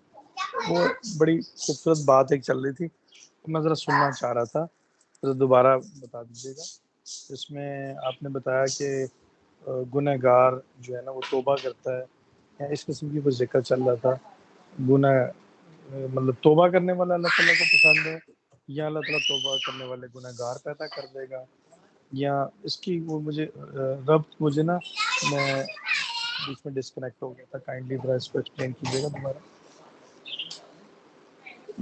وہ بڑی خوبصورت بات ایک چل رہی تھی، میں ذرا سننا چاہ رہا تھا، ذرا دوبارہ بتا دیجیے گا. اس میں آپ نے بتایا کہ گنہ گار جو ہے نا وہ توبہ کرتا ہے، یا اس قسم کی کوئی ذکر چل رہا تھا. گناہ مطلب توبہ کرنے والا اللہ تعالیٰ کو پسند ہے، یا اللہ تعالیٰ توبہ کرنے والے گنہ گار پیدا کر دے گا، یا اس کی وہ مجھے ربط مجھے نا میں بیچ میں ڈسکنیکٹ ہو گیا تھا. کائنڈلی ذرا اس کو ایکسپلین کیجیے گا دوبارہ.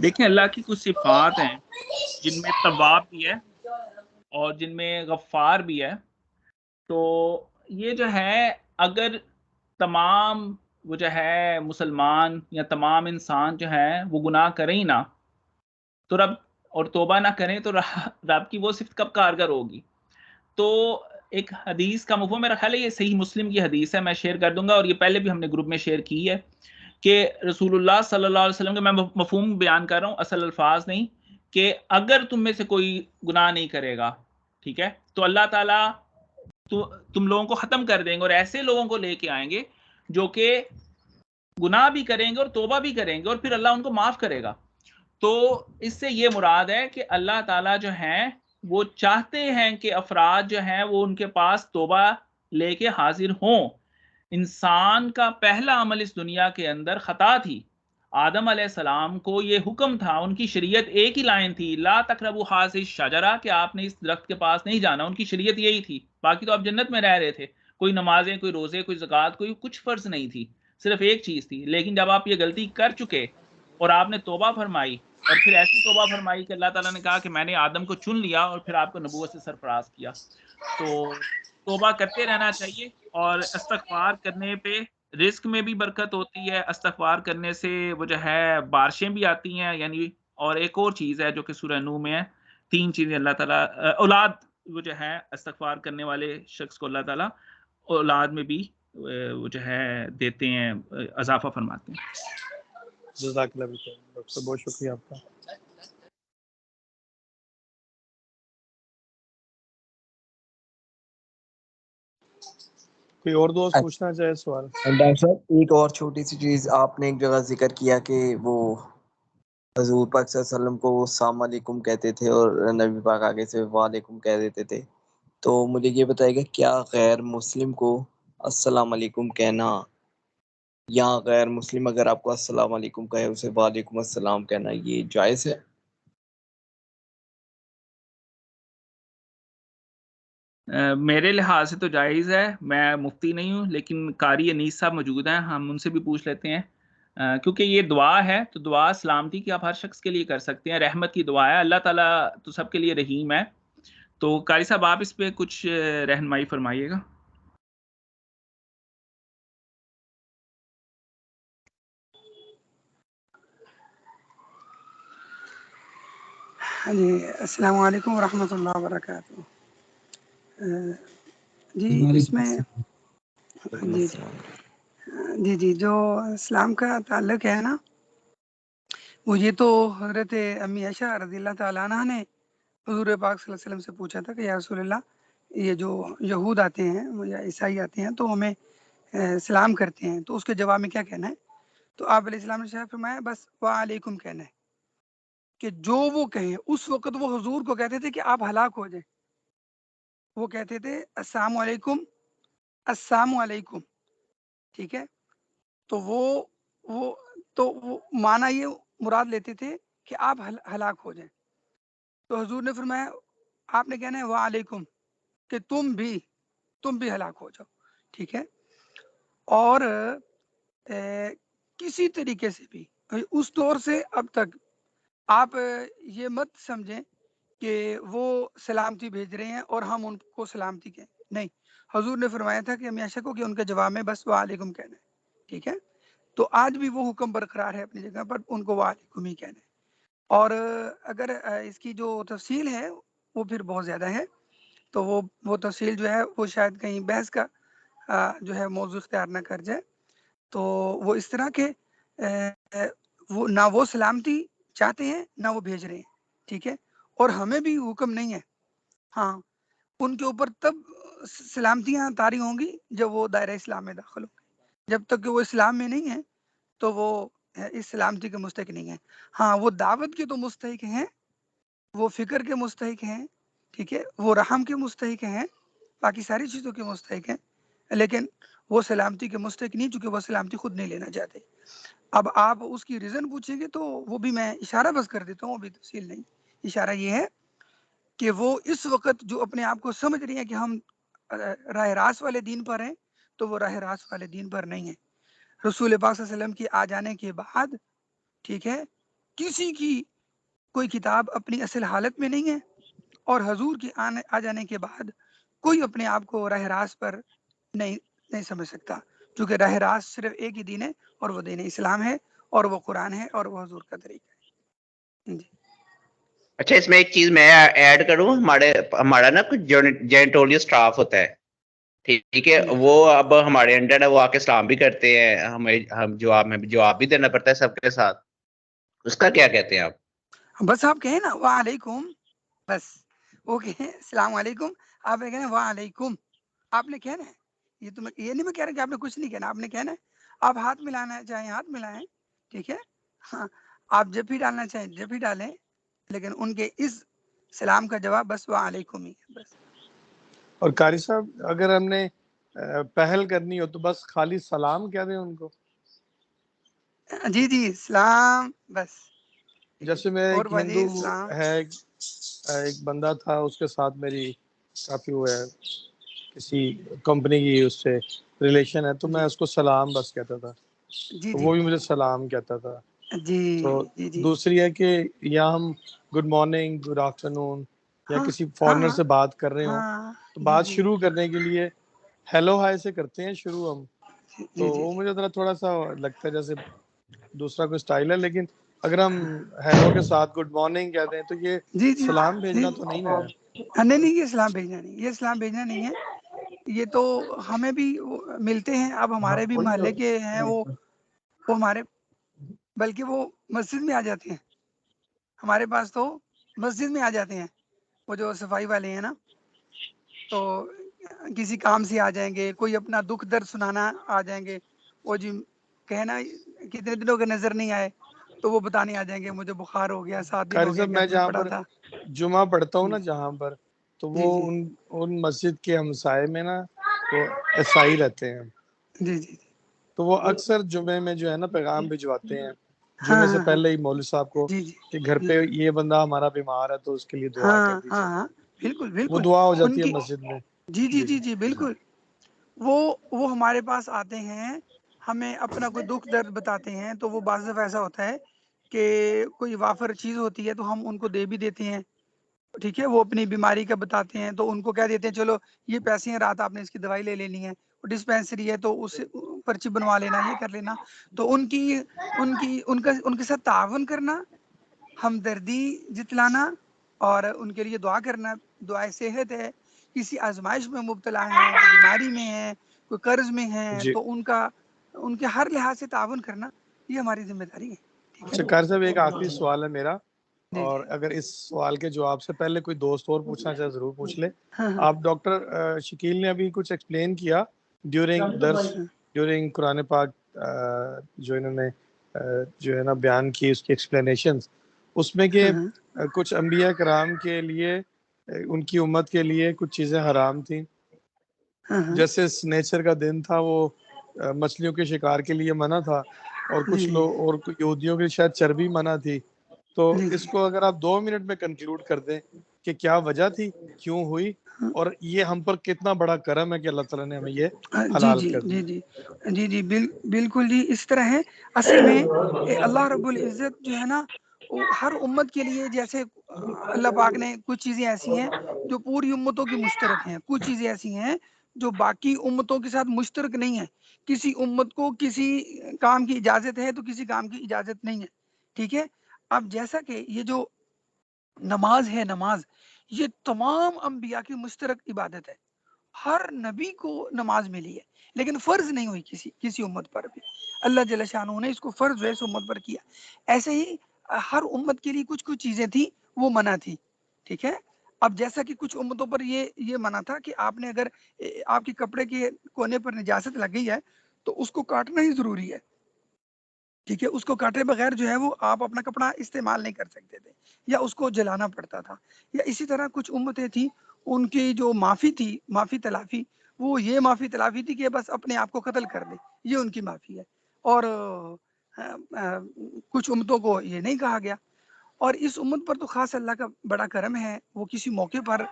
دیکھیں اللہ کی کچھ صفات ہیں جن میں تواب بھی ہے اور جن میں غفار بھی ہے. تو یہ جو ہے اگر تمام وہ جو ہے مسلمان یا تمام انسان جو ہے وہ گناہ کریں ہی نہ تو رب اور توبہ نہ کریں تو رب کی وہ صفت کب کارگر ہوگی. تو ایک حدیث کا مفہوم میرا خیال ہے، یہ صحیح مسلم کی حدیث ہے، میں شیئر کر دوں گا، اور یہ پہلے بھی ہم نے گروپ میں شیئر کی ہے کہ رسول اللہ صلی اللہ علیہ وسلم کے، میں مفہوم بیان کر رہا ہوں اصل الفاظ نہیں، کہ اگر تم میں سے کوئی گناہ نہیں کرے گا، ٹھیک ہے، تو اللہ تعالیٰ تو تم لوگوں کو ختم کر دیں گے اور ایسے لوگوں کو لے کے آئیں گے جو کہ گناہ بھی کریں گے اور توبہ بھی کریں گے اور پھر اللہ ان کو معاف کرے گا. تو اس سے یہ مراد ہے کہ اللہ تعالیٰ جو ہیں وہ چاہتے ہیں کہ افراد جو ہیں وہ ان کے پاس توبہ لے کے حاضر ہوں. انسان کا پہلا عمل اس دنیا کے اندر خطا تھی. آدم علیہ السلام کو یہ حکم تھا، ان کی شریعت ایک ہی لائن تھی، لا تقربوا هذه الشجرہ، کہ آپ نے اس درخت کے پاس نہیں جانا. ان کی شریعت یہی تھی، باقی تو آپ جنت میں رہ رہے تھے. کوئی نمازیں، کوئی روزے، کوئی زکوٰۃ، کوئی کچھ فرض نہیں تھی، صرف ایک چیز تھی. لیکن جب آپ یہ غلطی کر چکے اور آپ نے توبہ فرمائی، اور پھر ایسی توبہ فرمائی کہ اللہ تعالیٰ نے کہا کہ میں نے آدم کو چن لیا اور پھر آپ کو نبوت سے سرفراز کیا. تو توبہ کرتے رہنا چاہیے، اور استغفار کرنے پہ رزق میں بھی برکت ہوتی ہے. استغفار کرنے سے وہ جو ہے بارشیں بھی آتی ہیں، یعنی، اور ایک اور چیز ہے جو کہ سورہ نوح میں ہے، 3 چیزیں اللہ تعالیٰ اولاد وہ جو ہے استغفار کرنے والے شخص کو اللہ تعالیٰ اولاد میں بھی وہ جو ہے دیتے ہیں، اضافہ فرماتے ہیں. جزاک اللہ خیر ڈاکٹر صاحب، بہت شکریہ آپ کا. کوئی اور دوست پوچھنا چاہے سوال؟ ڈاکٹر صاحب ایک اور چھوٹی سی چیز، آپ نے ایک جگہ ذکر کیا کہ وہ حضور پاک صلی اللہ علیہ وسلم کو السلام علیکم کہتے تھے اور نبی پاک آگے سے وعلیکم کہہ دیتے تھے. تو مجھے یہ بتائے گا کیا غیر مسلم کو السلام علیکم کہنا، یا غیر مسلم اگر آپ کو السلام علیکم کہے اسے وعلیکم السلام کہنا، یہ جائز ہے؟ میرے لحاظ سے تو جائز ہے. میں مفتی نہیں ہوں، لیکن قاری انیس صاحب موجود ہیں، ہم ان سے بھی پوچھ لیتے ہیں، کیونکہ یہ دعا ہے تو دعا سلامتی کی آپ ہر شخص کے لیے کر سکتے ہیں، رحمت کی دعا ہے، اللہ تعالیٰ تو سب کے لیے رحیم ہے. تو قاری صاحب آپ اس پہ کچھ رہنمائی فرمائیے گا. جی السلام علیکم ورحمۃ اللہ وبرکاتہ. جی اس میں جی جو اسلام کا تعلق ہے نا، وہ یہ تو حضرت امی عائشہ رضی اللہ تعالیٰ عنہ نے حضور پاک صلی اللہ علیہ وسلم سے پوچھا تھا کہ یا رسول اللہ، یہ جو یہود آتے ہیں یا عیسائی آتے ہیں تو ہمیں سلام کرتے ہیں، تو اس کے جواب میں کیا کہنا ہے؟ تو آپ علیہ السلام نے فرمایا بس وعلیکم کہنا ہے، کہ جو وہ کہیں. اس وقت وہ حضور کو کہتے تھے کہ آپ ہلاک ہو جائیں، وہ کہتے تھے السلام علیکم السلام علیکم، ٹھیک ہے. تو وہ معنی یہ مراد لیتے تھے کہ آپ ہلاک ہو جائیں. تو حضور نے فرمایا آپ نے کہنا ہے وعلیکم، کہ تم بھی ہلاک ہو جاؤ، ٹھیک ہے. اور کسی طریقے سے بھی اس دور سے اب تک آپ یہ مت سمجھیں کہ وہ سلامتی بھیج رہے ہیں اور ہم ان کو سلامتی کہیں، نہیں. حضور نے فرمایا تھا کہ ہمیشہ کو کہ ان کے جواب میں بس وعلیکم کہنا ہے، ٹھیک ہے. تو آج بھی وہ حکم برقرار ہے اپنی جگہ پر، ان کو وعلیکم ہی کہنا ہے. اور اگر اس کی جو تفصیل ہے وہ پھر بہت زیادہ ہے، تو وہ تفصیل جو ہے وہ شاید کہیں بحث کا جو ہے موضوع اختیار نہ کر جائے. تو وہ اس طرح کے وہ نہ وہ سلامتی چاہتے ہیں نہ وہ بھیج رہے ہیں، ٹھیک ہے. اور ہمیں بھی حکم نہیں ہے، ہاں ان کے اوپر تب سلامتیاں طاری ہوں گی جب وہ دائرہ اسلام میں داخل ہوں گے. جب تک کہ وہ اسلام میں نہیں ہے تو وہ اس سلامتی کے مستحق نہیں ہے. ہاں وہ دعوت کے تو مستحق ہیں, وہ فکر کے مستحق ہیں, ٹھیک ہے, وہ رحم کے مستحق ہیں, باقی ساری چیزوں کے مستحق ہیں, لیکن وہ سلامتی کے مستحق نہیں, چونکہ وہ سلامتی خود نہیں لینا چاہتے. اب آپ اس کی ریزن پوچھیں گے تو وہ بھی میں اشارہ بس کر دیتا ہوں, ابھی تفصیل نہیں. اشارہ یہ ہے کہ وہ اس وقت جو اپنے آپ کو سمجھ رہی ہیں کہ ہم راہ راست والے دین پر ہیں, تو وہ راہ راست والے دین پر نہیں ہیں. رسول پاک صلی اللہ علیہ وسلم کی آ جانے کے بعد, ٹھیک ہے, کسی کی کوئی کتاب اپنی اصل حالت میں نہیں ہے, اور حضور کی آ جانے کے بعد کوئی اپنے آپ کو راہ راست پر نہیں سمجھ سکتا, کیونکہ راہ راست صرف ایک ہی دین ہے, اور وہ دین اسلام ہے, اور وہ قرآن ہے, اور وہ حضور کا طریقہ ہے. جی. اچھا, اس میں ایک چیز میں ایڈ کروں, ہمارا نا کچھ جینٹولیا سٹاف ہوتا ہے, ٹھیک ہے, جی وہ اب ہمارے انڈر ہے, وہ آ کے سلام بھی کرتے ہیں, ہم جواب بھی دینا پڑتا ہے سب کے ساتھ, اس کا کیا کہتے ہیں آپ؟ بس آپ کہیں نا وعلیکم, بس وہ کہیں السلام علیکم, آپ نے کہنا وعلیکم, آپ نے کہنا ہے. یہ نہیں میں کہہ رہا کہ آپ نے کچھ نہیں کہنا, آپ نے کہنا ہے. آپ ہاتھ ملانا چاہیں ہاتھ ملائیں, ٹھیک ہے, ہاں, آپ جب بھی ڈالنا چاہیں جب بھی ڈالیں, لیکن ان کے اس سلام کا جواب بس وعلیکم ہی ہے, بس. اور قاری صاحب اگر ہم نے پہل کرنی ہو تو بس خالی سلام کہہ دیں ان کو. جی جی سلام, بس. جیسے میں اور ایک بھاجی ہندو سلام. ہے, ایک بندہ تھا, اس کے ساتھ میری کافی وہ ہے, کسی کمپنی کی اس سے ریلیشن ہے, تو میں جی اس کو سلام بس کہتا تھا, جی تو جی وہ بھی مجھے سلام کہتا تھا. جی تو جی جی دوسری ہے کہ یا ہم گڈ مارننگ, گڈ آفٹر نون, یا ہاں کسی ہاں فارنر سے بات کر رہے ہوں, ہاں. تو جی بات جی شروع کرنے کے لیے ہیلو ہائی سے کرتے ہیں شروع ہم. تو جی جی وہ مجھے تھوڑا سا لگتا ہے جیسے دوسرا کوئی سٹائل ہے, لیکن اگر ہم ہیلو کے ساتھ گڈ مارننگ کہتے ہیں تو یہ جی جی سلام جی بھیجنا تو نہیں نا ہے. نہیں نہیں, یہ اسلام بھیجنا نہیں, یہ اسلام بھیجنا نہیں ہے. یہ تو ہمیں بھی ملتے ہیں, اب ہمارے بھی محلے کے ہیں, وہ ہمارے, بلکہ وہ مسجد میں آ جاتے ہیں, ہمارے پاس تو مسجد میں آ جاتے ہیں, وہ جو صفائی والے ہیں نا, تو کسی کام سے آ جائیں گے, کوئی اپنا دکھ درد سنانا آ جائیں گے, وہ جی کہنا کتنے دنوں کے نظر نہیں آئے, تو وہ بتانے آ جائیں گے مجھے بخار ہو گیا, 7 دن قاری ہو گیا صاحب میں گھر میں جہاں پڑا پر تھا. جمعہ پڑھتا ہوں جی نا جہاں پر, تو وہ جی جی ان مسجد کے ہمسائے میں نا وہ عیسائی رہتے ہیں, جی جی تو وہ اکثر جمعے میں جو ہے نا پیغام بھجواتے ہیں, ہاں جمعے سے ہاں ہاں پہلے ہی مولوی صاحب کو, جی جی کہ گھر جی پہ یہ بندہ ہمارا بیمار ہے تو اس کے لیے دعا ہاں کر ہاں دیجیے. ہاں, بالکل وہ بالکل. دعا ہو ان جاتی ہے کی مسجد میں. جی جی جی جی بالکل. وہ ہمارے پاس آتے ہیں, ہمیں اپنا کوئی دکھ درد بتاتے ہیں, تو وہ بعض دفعہ ایسا ہوتا ہے کہ کوئی وافر چیز ہوتی ہے تو ہم ان کو دے بھی دیتے ہیں, ٹھیک ہے, وہ اپنی بیماری کا بتاتے ہیں, تو ان کو کہہ دیتے ہیں چلو یہ پیسے ہیں, رات آپ نے اس کی دوائی لے لینی ہے, ڈسپینسری ہے تو اس سے پرچی بنوا لینا, یہ کر لینا. تو ان کے ساتھ تعاون کرنا, ہمدردی جتلانا, اور ان کے لیے دعا کرنا, دعائے صحت ہے, کسی آزمائش میں مبتلا ہیں, کوئی بیماری میں ہے, کوئی قرض میں ہے, جی. تو ان کے ہر لحاظ سے تعاون کرنا, یہ ہماری ذمہ داری ہے. ٹھیک ہے. اچھا قاری صاحب ایک آخری سوال ہے میرا, جی اور جی اگر اس سوال کے جواب سے پہلے کوئی دوست اور پوچھنا چاہے ضرور پوچھ لے. ہاں ہاں آپ ڈاکٹر شکیل نے ابھی کچھ ایکسپلین کیا ڈیورنگ درس, ڈیورنگ قرآن پاک جو انہوں نے جو ہے نا بیان کی اس کی ایکسپلینیشنز, اس میں کہ ہاں کچھ انبیاء کرام کے لیے, ان کی امت کے لیے کچھ چیزیں حرام تھیں, ہاں ہاں, جیسے نیچر کا دن تھا وہ مچھلیوں کے شکار کے لیے منع تھا, اور جی کچھ جی لوگ اور یہودیوں کی شاید چربی منع تھی. تو جی اس جی کو اگر آپ 2 منٹ میں کنکلوڈ کر دیں کہ کیا وجہ تھی, کیوں ہوئی, اور یہ ہم پر کتنا بڑا کرم ہے کہ اللہ تعالیٰ نے ہمیں یہ جی حلال جی کر دی. جی جی جی جی بالکل جی, اس طرح ہے اصل میں. اللہ رب العزت جو ہے نا, ہر امت کے لیے, جیسے اللہ پاک نے کچھ چیزیں ایسی ہیں جو پوری امتوں کی مشترک ہیں, کچھ چیزیں ایسی ہیں جو باقی امتوں کے ساتھ مشترک نہیں ہے. کسی امت کو کسی کام کی اجازت ہے تو کسی کام کی اجازت نہیں ہے, ٹھیک ہے. اب جیسا کہ یہ جو نماز ہے, نماز یہ تمام انبیاء کی مشترک عبادت ہے, ہر نبی کو نماز ملی ہے, لیکن فرض نہیں ہوئی کسی امت پر بھی. اللہ جل شانہ نے اس کو فرض ویس امت پر کیا. ایسے ہی ہر امت کے لیے کچھ چیزیں تھیں وہ منع تھی, ٹھیک ہے. اب جیسا کہ کچھ امتوں پر یہ منع تھا کہ آپ نے اگر آپ کے کپڑے کے کونے پر نجاست لگ گئی ہے تو اس کو کاٹنا ہی ضروری ہے، ٹھیک ہے، اس کو کاٹے بغیر جو ہے وہ آپ اپنا کپڑا استعمال نہیں کر سکتے تھے یا اس کو جلانا پڑتا تھا. یا اسی طرح کچھ امتیں تھیں ان کی جو معافی تھی، معافی تلافی، وہ یہ معافی تلافی تھی کہ بس اپنے آپ کو قتل کر دے، یہ ان کی معافی ہے. اور کچھ امتوں کو یہ نہیں کہا گیا. اور اس امت پر تو خاص اللہ کا بڑا کرم ہے، وہ کسی موقع پر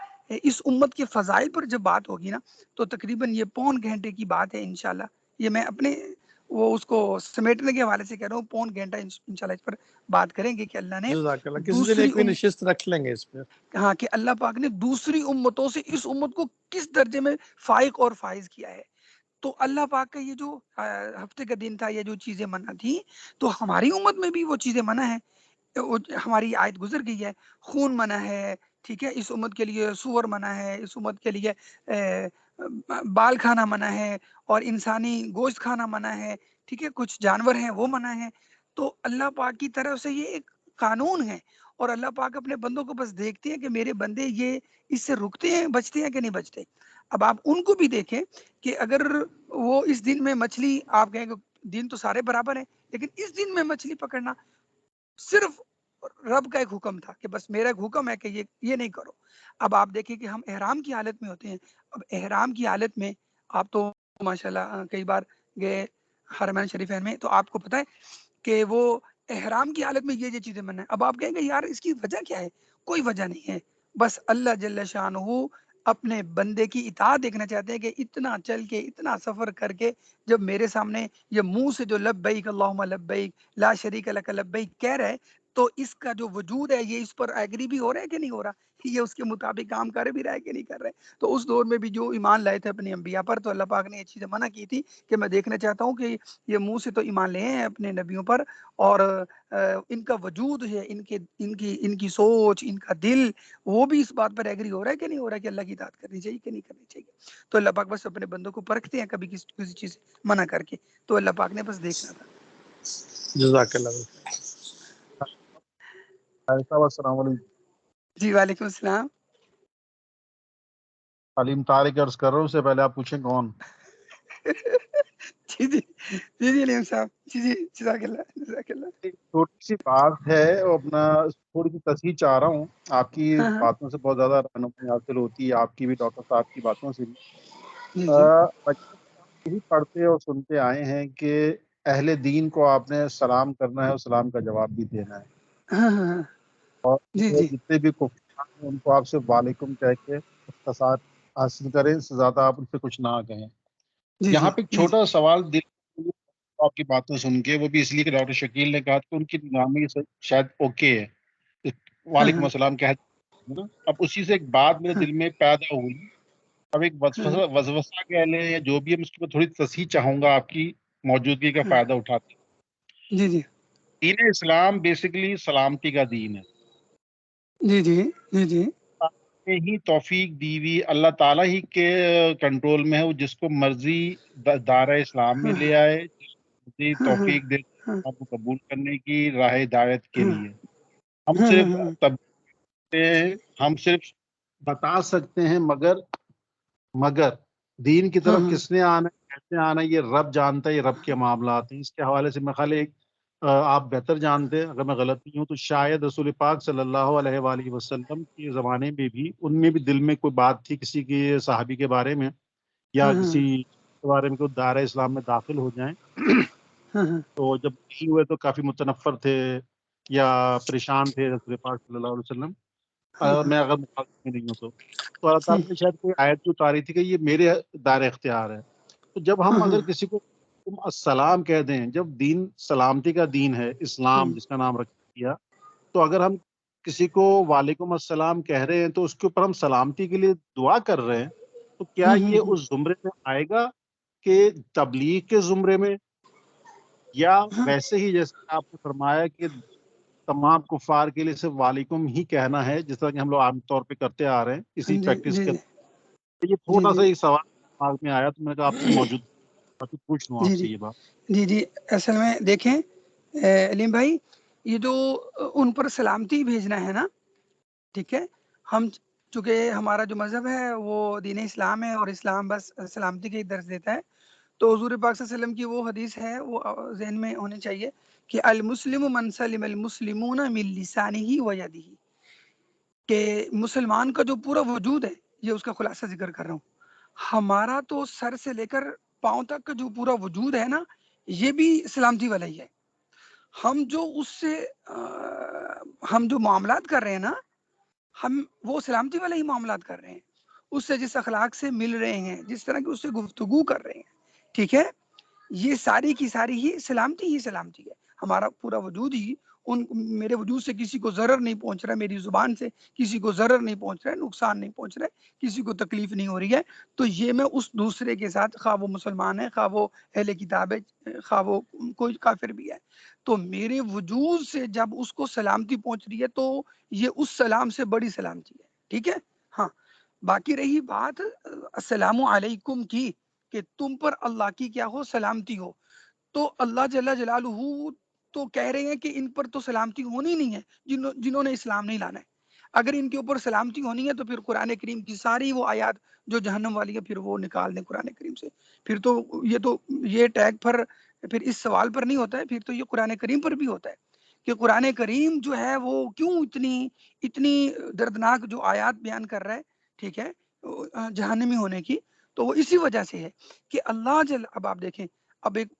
اس امت کے فضائل پر جب بات ہوگی نا تو تقریباً یہ پون گھنٹے کی بات ہے انشاءاللہ. یہ میں اپنے وہ اس کو سمیٹنے کے حوالے سے کہہ رہا ہوں، پون گھنٹہ انشاءاللہ اس پر بات کریں گے کہ اللہ نے جزاک اللہ. کسی دن دوسری ایک بھی نشست رکھ لیں گے اس پہ. ہاں کہ اللہ پاک نے دوسری امتوں سے اس امت کو کس درجے میں فائق اور فائز کیا ہے. تو اللہ پاک کا یہ جو ہفتے کا دن تھا، یہ جو چیزیں منع تھی، تو ہماری امت میں بھی وہ چیزیں منع ہیں. ہماری آیت گزر گئی ہے، خون منع ہے، ٹھیک ہے، اس امت کے لیے سور منع ہے، اس امت کے لیے بال کھانا منع ہے، اور انسانی گوشت کھانا منع ہے، ٹھیک ہے، کچھ جانور ہیں وہ منع ہے. تو اللہ پاک کی طرف سے یہ ایک قانون ہے، اور اللہ پاک اپنے بندوں کو بس دیکھتے ہیں کہ میرے بندے یہ اس سے رکتے ہیں، بچتے ہیں کہ نہیں بچتے. اب آپ ان کو بھی دیکھیں کہ اگر وہ اس دن میں مچھلی، آپ کہیں کہ دن تو سارے برابر ہیں، لیکن اس دن میں مچھلی پکڑنا صرف رب کا ایک حکم تھا کہ بس میرا ایک حکم ہے کہ یہ نہیں کرو. اب آپ دیکھیں کہ ہم احرام کی حالت میں ہوتے ہیں. اب احرام کی حالت میں آپ تو ماشاءاللہ کئی بار گئے حرمین شریفین میں، تو آپ کو پتہ ہے کہ وہ احرام کی حالت میں یہ چیزیں منع ہے. اب آپ کہیں گے یار اس کی وجہ کیا ہے؟ کوئی وجہ نہیں ہے، بس اللہ جل شانہ اپنے بندے کی اطاعت دیکھنا چاہتے ہیں کہ اتنا چل کے، اتنا سفر کر کے جب میرے سامنے یہ منہ سے جو لبیک اللہم لبیک لا شریک لک لبیک کہہ رہے، تو اس کا جو وجود ہے یہ اس پر ایگری بھی ہو رہا ہے کہ نہیں ہو رہا، یہ اس کے مطابق کام کر بھی رہا ہے کہ نہیں کر رہے. تو اس دور میں بھی جو ایمان لائے تھے اپنے انبیاء پر، تو اللہ پاک نے یہ چیزیں منع کی تھی کہ میں دیکھنا چاہتا ہوں کہ یہ منہ سے تو ایمان لے ہیں اپنے نبیوں پر، اور ان کا وجود ہے، ان کی سوچ، ان کا دل، وہ بھی اس بات پر ایگری ہو رہا ہے کہ نہیں ہو رہا ہے کہ اللہ کی اطاعت کرنی چاہیے کہ نہیں کرنی چاہیے. تو اللہ پاک بس اپنے بندوں کو پرکھتے ہیں کبھی کسی چیز منع کر کے. تو اللہ پاک نے بس دیکھنا تھا. جزاک اللہ. صاحب السلام علیکم. جی وعلیکم السلام. علیم طارق عرض کر رہا ہوں، اس سے پہلے آپ پوچھیں کون. جی جی جی جی علیم صاحب، جی جی جزاک اللہ جزاک اللہ. ایک چھوٹی سی بات ہے، اور اپنا تھوڑی سی تصحیح چاہ رہا ہوں. آپ کی ہاں ہاں باتوں سے بہت زیادہ رہنمائی حاصل ہوتی ہے، آپ کی بھی، ڈاکٹر صاحب کی باتوں سے بھی. جی جی بچپن سے یہی پڑھتے اور سنتے آئے ہیں کہ اہل دین کو آپ نے سلام کرنا ہے اور سلام کا جواب بھی دینا ہے، ہاں ہاں ہاں اور جی جی جتنے بھی کفار ہیں ان کو آپ سے وعلیکم کہہ کے اختصار حاصل کریں، اس سے زیادہ آپ ان سے کچھ نہ کہیں. جی یہاں جی پہ ایک جی چھوٹا سوال دل آپ کی باتوں سن کے، وہ بھی اس لیے کہ ڈاکٹر شکیل نے کہا کہ ان کی نامی شاید اوکے ہے، ہاں وعلیکم ہاں السلام کہہ نا. اب اسی سے ایک بات میرے ہاں دل میں پیدا ہوئی. اب ایک ہاں وسوسہ کہہ لیں یا جو بھی ہے، اس کو تھوڑی تصحیح چاہوں گا آپ کی موجودگی کا ہاں فائدہ اٹھاتے. جی جی دین اسلام بیسیکلی سلامتی کا دین ہے. جی جی جی جی نے ہی توفیق دی ہوئی، اللہ تعالیٰ ہی کے کنٹرول میں ہے، وہ جس کو مرضی دائرہ اسلام میں ہاں لے آئے، جس کو مرضی ہاں ہاں توفیق دے ہاں آپ کو قبول کرنے کی راہ ہدایت کے ہاں لیے. ہم ہاں صرف ہاں ہم صرف بتا سکتے ہیں، مگر دین کی ہاں طرف کس نے آنا ہے، کیسے آنا ہے، یہ رب جانتا ہے، یہ رب کے معاملات ہیں. اس کے حوالے سے میں خالی ایک آپ بہتر جانتے ہیں، اگر میں غلط نہیں ہوں تو شاید رسول پاک صلی اللہ علیہ وآلہ وسلم کے زمانے میں بھی ان میں بھی دل میں کوئی بات تھی کسی کے صحابی کے بارے میں، یا ہاں کسی کے بارے میں کوئی دائرہ اسلام میں داخل ہو جائیں، ہاں ہاں تو جب نہیں ہوئے تو کافی متنفر تھے یا پریشان تھے رسول پاک صلی اللہ علیہ وسلم. میں اگر مخالف میں نہیں ہوں تو اللہ تعالیٰ نے شاید کوئی آیت جو اتاری تھی کہ یہ میرے دائرہ اختیار ہے. تو جب ہم اگر کسی کو تم السلام کہہ دیں، جب دین سلامتی کا دین ہے، اسلام جس کا نام رکھ دیا، تو اگر ہم کسی کو وعلیکم السلام کہہ رہے ہیں تو اس کے اوپر ہم سلامتی کے لیے دعا کر رہے ہیں، تو کیا یہ اس زمرے میں آئے گا کہ تبلیغ کے زمرے میں، یا ویسے ہی جیسے آپ نے فرمایا کہ تمام کفار کے لیے صرف وعلیکم ہی کہنا ہے، جس طرح کہ ہم لوگ عام طور پہ کرتے آ رہے ہیں اسی جی پریکٹس جی کے. جی یہ جی تھوڑا جی سا ایک سوال دماغ میں آیا تو میں نے کہا آپ سے موجود پوچھ لوں جی آپ جی سے یہ بات. جی جی اصل میں دیکھیں علیم بھائی، یہ جو ان پر سلامتی بھیجنا ہے نا، ٹھیک ہے، ہم چونکہ ہمارا جو مذہب ہے وہ دین اسلام ہے اور اسلام بس سلامتی کا ہی درس دیتا ہے، تو حضور پاک صلی اللہ علیہ وسلم کی وہ حدیث ہے وہ ذہن میں ہونی چاہیے کہ المسلم من سلم المسلمون من لسانہ و یدہ، کہ مسلمان کا جو پورا وجود ہے، یہ اس کا خلاصہ ذکر کر رہا ہوں، ہمارا تو سر سے لے کر پاؤں تک کا جو پورا وجود ہے نا، یہ بھی سلامتی والا ہی ہے۔ ہم جو اس سے ہم جو معاملات کر رہے ہیں نا، ہم وہ سلامتی والے ہی معاملات کر رہے ہیں، اس سے جس اخلاق سے مل رہے ہیں، جس طرح کی اس سے گفتگو کر رہے ہیں، ٹھیک ہے، یہ ساری کی ساری ہی سلامتی ہے۔ ہمارا پورا وجود ہی میرے وجود سے کسی کو ضرر نہیں پہنچ رہا ہے، میری زبان سے کسی کو ضرر نہیں پہنچ رہا ہے، نقصان نہیں پہنچ رہا ہے، کسی کو تکلیف نہیں ہو رہی ہے، تو یہ میں اس دوسرے کے ساتھ، خواہ وہ مسلمان ہے، خواہ وہ اہل کتاب ہے، خواہ وہ کوئی کافر بھی ہے، تو میرے وجود سے جب اس کو سلامتی پہنچ رہی ہے تو یہ اس سلام سے بڑی سلامتی ہے، ٹھیک ہے۔ ہاں، باقی رہی بات السلام علیکم کی، کہ تم پر اللہ کی کیا ہو، سلامتی ہو، تو اللہ جل جلالہ تو کہہ رہے ہیں کہ ان پر تو سلامتی ہونی نہیں ہے جنہوں نے اسلام نہیں لانا ہے۔ اگر ان کے اوپر سلامتی ہونی ہے تو پھر قرآن کریم کی ساری وہ آیات جو جہنم والی ہے پھر وہ نکال دیں قرآن کریم سے، پھر تو یہ ٹیگ پر پھر اس سوال پر نہیں ہوتا ہے، پھر تو یہ قرآن کریم پر بھی ہوتا ہے کہ قرآن کریم جو ہے وہ کیوں اتنی دردناک جو آیات بیان کر رہا ہے، ٹھیک ہے، جہنمی ہونے کی، تو وہ اسی وجہ سے ہے کہ اللہ اب آپ دیکھیں، اب ایک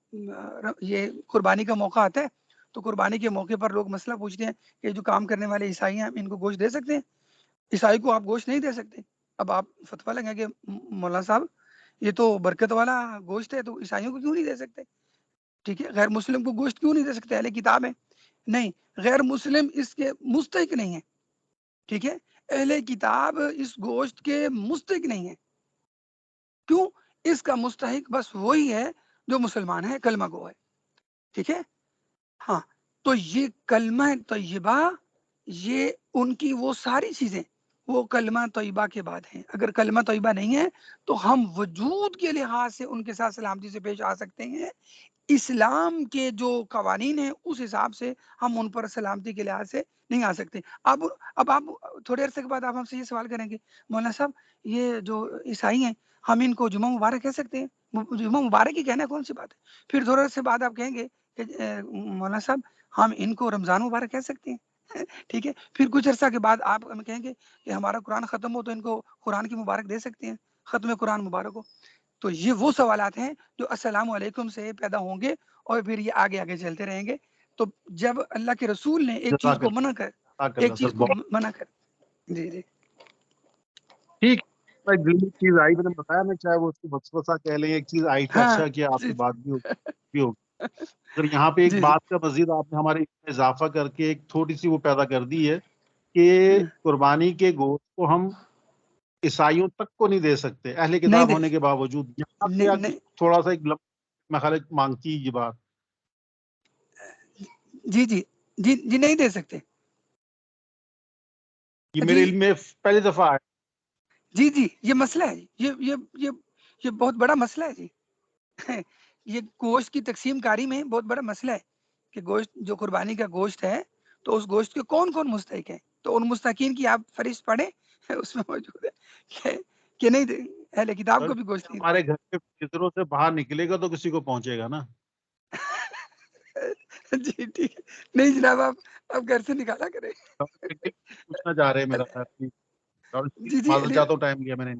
یہ قربانی کا موقع آتا ہے تو قربانی کے موقع پر لوگ مسئلہ پوچھتے ہیں کہ جو کام کرنے والے عیسائی ہیں ان کو گوشت دے سکتے ہیں؟ عیسائی کو آپ گوشت نہیں دے سکتے۔ اب آپ فتویٰ لگیں کہ مولانا صاحب یہ تو برکت والا گوشت ہے تو عیسائیوں کو کیوں نہیں دے سکتے؟ ٹھیک ہے، غیر مسلم کو گوشت کیوں نہیں دے سکتے؟ اہل کتاب ہے، نہیں، غیر مسلم اس کے مستحق نہیں ہے، ٹھیک ہے، اہل کتاب اس گوشت کے مستحق نہیں ہے، کیوں؟ اس کا مستحق بس وہی ہے جو مسلمان ہے، کلمہ گو ہے، ٹھیک ہے۔ ہاں، تو یہ کلمہ طیبہ، یہ ان کی وہ ساری چیزیں وہ کلمہ طیبہ کے بعد ہیں۔ اگر کلمہ طیبہ نہیں ہے تو ہم وجود کے لحاظ سے ان کے ساتھ سلامتی سے پیش آ سکتے ہیں، اسلام کے جو قوانین ہیں اس حساب سے ہم ان پر سلامتی کے لحاظ سے نہیں آ سکتے۔ اب آپ تھوڑے عرصے کے بعد آپ ہم سے یہ سوال کریں گے مولانا صاحب یہ جو عیسائی ہیں ہم ان کو جمعہ مبارک کہہ سکتے ہیں؟ جمعہ مبارک ہی کہنا کون سی بات ہے؟ پھر تھوڑے عرصے بعد آپ کہیں گے کہ مولانا صاحب ہم ان کو رمضان مبارک کہہ سکتے ہیں، ٹھیک ہے، پھر کچھ عرصہ کے بعد آپ ہمیں کہیں گے کہ ہمارا قرآن ختم ہو تو ان کو قرآن کی مبارک دے سکتے ہیں، ختم قرآن مبارک ہو۔ تو یہ وہ سوالات ہیں جو السلام علیکم سے پیدا ہوں گے اور پھر یہ آگے آگے چلتے رہیں گے۔ تو جب اللہ کے رسول نے ایک چیز کو منع کر ایک چیز کو منع کر جی ٹھیک ہے، ایک دل چیز آئی، میں نے بتایا نا، چاہے وہ اس کو وسوسہ کہہ لیں، ایک چیز آئی تو اچھا کیا آپ کی بات بھی ہوگی۔ اگر یہاں پہ ایک بات کا مزید آپ نے ہمارے اضافہ کر کے ایک تھوڑی سی وہ پیدا کر دی ہے کہ قربانی کے گوشت کو ہم عیسائیوں تک کو نہیں دے سکتے اہل کتاب ہونے کے باوجود، یہاں پہ تھوڑا سا ایک میں مانگتی یہ بات۔ جی جی جی جی نہیں دے سکتے، یہ میرے علم میں پہلی دفعہ ہے۔ جی جی یہ مسئلہ ہے، یہ بہت بڑا مسئلہ ہے جی۔ یہ گوشت کی تقسیم کاری میں بہت بڑا مسئلہ ہے کہ گوشت جو قربانی کا گوشت ہے تو اس گوشت کے کون کون مستحق ہیں، تو ان مستحقین کی آپ فہرست پڑھیں، اس میں موجود ہے کہ نہیں اہل کتاب کو بھی گوشت نہیں۔ ہمارے گھر کے فطروں سے باہر نکلے گا تو کسی کو پہنچے گا نا۔ جی ٹھیک ہے، نہیں جناب آپ گھر سے نکالا کریں۔ پوچھنا چاہ رہے میرا جی جی جاتا ٹائم گیا میں نے۔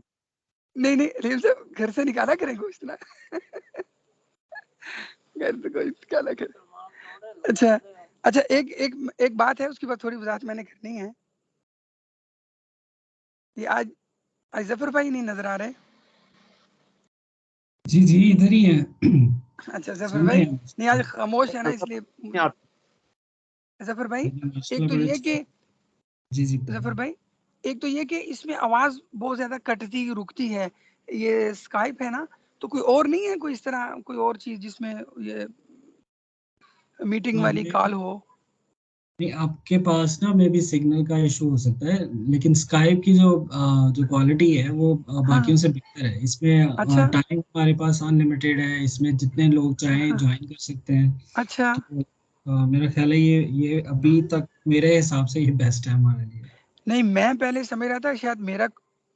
نہیں علیم صاحب گھر سے نکالا کریں گوشت نا، گھر سے گوشت نکالا کریں۔ اچھا ایک بات ہے، اس کے بعد تھوڑی وضاحت میں نے کرنی ہے۔ یہ آج ظفر بھائی نہیں نظر آ رہے؟ جی جی ادھر ہی ہیں۔ اچھا ظفر بھائی نہیں آج خاموش ہے نا، اس لیے ظفر بھائی ایک تو یہ کہ جی جی ظفر بھائی ایک تو یہ کہ اس میں آواز بہت زیادہ کٹتی رکتی ہے، یہ اسکائپ ہے نا، تو کوئی اور نہیں ہے کوئی اس طرح کوئی اور چیز جس میں یہ میٹنگ والی کال ہو؟ نہیں، آپ کے پاس نا میں بھی سگنل کا ایشو ہو سکتا ہے، لیکن اسکائپ کی جو کوالٹی ہے وہ باقیوں سے بہتر ہے۔ اس میں ٹائم ہمارے پاس ان لمیٹیڈ ہے، اس میں جتنے لوگ چاہیں جوائن کر سکتے ہیں۔ اچھا، میرا خیال ہے یہ ابھی تک میرے حساب سے یہ بیسٹ ہے ہمارے لیے۔ نہیں میں پہلے سمجھ رہا تھا شاید میرا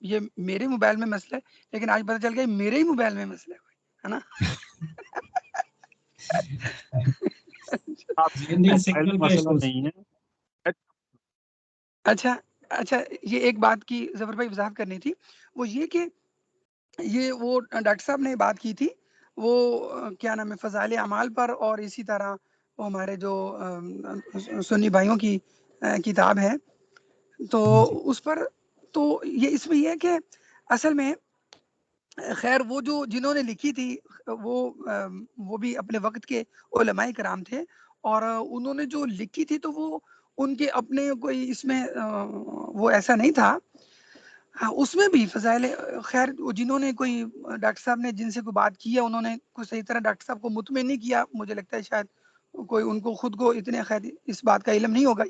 یہ میرے موبائل میں مسئلہ ہے، لیکن آج پتہ چل گیا میرے ہی موبائل میں مسئلہ ہے نا آپ نہیں موبائل سگنل میں کا مسئلہ ایشو. نہیں ہے. اچھا اچھا، یہ ایک بات کی ظفر بھائی وضاحت کرنی تھی، وہ یہ کہ یہ وہ ڈاکٹر صاحب نے بات کی تھی وہ کیا نام ہے فضائل اعمال پر، اور اسی طرح وہ ہمارے جو سنی بھائیوں کی کتاب ہے تو اس پر، تو یہ اس میں یہ ہے کہ اصل میں خیر وہ جو جنہوں نے لکھی تھی وہ بھی اپنے وقت کے علماء کرام تھے، اور انہوں نے جو لکھی تھی تو وہ ان کے اپنے کوئی اس میں وہ ایسا نہیں تھا. اس میں بھی فضائل خیر جنہوں نے کوئی ڈاکٹر صاحب نے جن سے کوئی بات کی ہے انہوں نے کوئی صحیح طرح ڈاکٹر صاحب کو مطمئن نہیں کیا، مجھے لگتا ہے شاید کوئی ان کو خود کو اتنے خیر اس بات کا علم نہیں ہوگا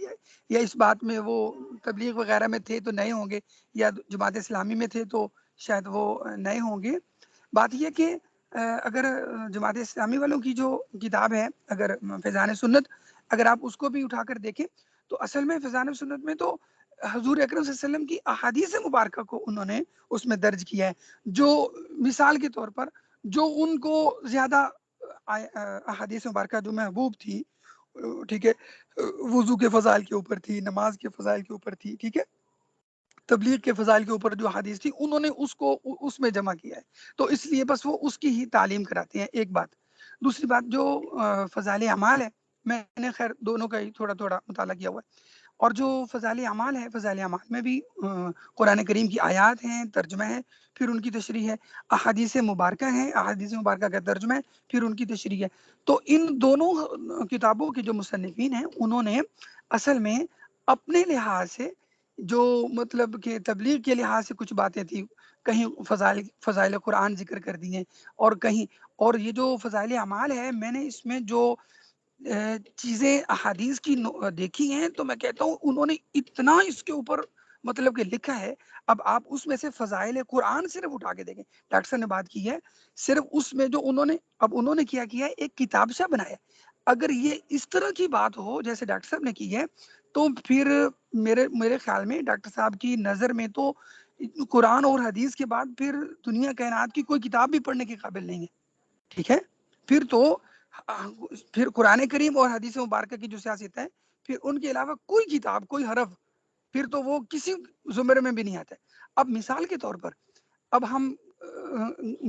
یا اس بات میں وہ تبلیغ وغیرہ میں تھے تو نئے ہوں گے، یا جماعت اسلامی میں تھے تو شاید وہ نئے ہوں گے. بات یہ کہ اگر جماعت اسلامی والوں کی جو کتاب ہے اگر فیضان سنت، اگر آپ اس کو بھی اٹھا کر دیکھیں تو اصل میں فیضان سنت میں تو حضور اکرم صلی اللہ علیہ وسلم کی احادیث مبارکہ کو انہوں نے اس میں درج کیا ہے، جو مثال کے طور پر جو ان کو زیادہ احادیث مبارکہ جو محبوب تھی، ٹھیک ہے، وضو کے فضائل کے اوپر تھی، نماز کے فضائل کے اوپر تھی، ٹھیک ہے، تبلیغ کے فضائل کے اوپر جو حدیث تھی انہوں نے اس کو اس میں جمع کیا ہے، تو اس لیے بس وہ اس کی ہی تعلیم کراتے ہیں. ایک بات. دوسری بات جو فضائل اعمال ہے، میں نے خیر دونوں کا ہی تھوڑا تھوڑا مطالعہ کیا ہوا ہے، اور جو فضائل اعمال ہے فضائل اعمال میں بھی قرآن کریم کی آیات ہیں، ترجمہ ہے، پھر ان کی تشریح ہے، احادیث مبارکہ ہیں، احادیث مبارکہ کا ترجمہ ہے، پھر ان کی تشریح ہے. تو ان دونوں کتابوں کے جو مصنفین ہیں انہوں نے اصل میں اپنے لحاظ سے جو مطلب کہ تبلیغ کے لحاظ سے کچھ باتیں تھیں، کہیں فضائل قرآن ذکر کر دی ہیں، اور کہیں اور یہ جو فضائل اعمال ہے میں نے اس میں جو چیزیں احادیث کی دیکھی ہیں تو میں کہتا ہوں انہوں نے اتنا اس کے اوپر مطلب کہ لکھا ہے. اب آپ اس میں سے فضائل قرآن صرف اٹھا کے دیکھیں، ڈاکٹر صاحب نے بات کی ہے صرف اس میں جو انہوں نے کیا ہے ایک کتاب سا بنایا. اگر یہ اس طرح کی بات ہو جیسے ڈاکٹر صاحب نے کی ہے تو پھر میرے خیال میں ڈاکٹر صاحب کی نظر میں تو قرآن اور حدیث کے بعد پھر دنیا کائنات کی کوئی کتاب بھی پڑھنے کے قابل نہیں ہے. ٹھیک ہے، پھر قرآن کریم اور حدیث مبارکہ کی جو سیاست ہے، پھر ان کے علاوہ کوئی کتاب کوئی حرف پھر تو وہ کسی زمرے میں بھی نہیں آتا ہے. اب مثال کے طور پر اب ہم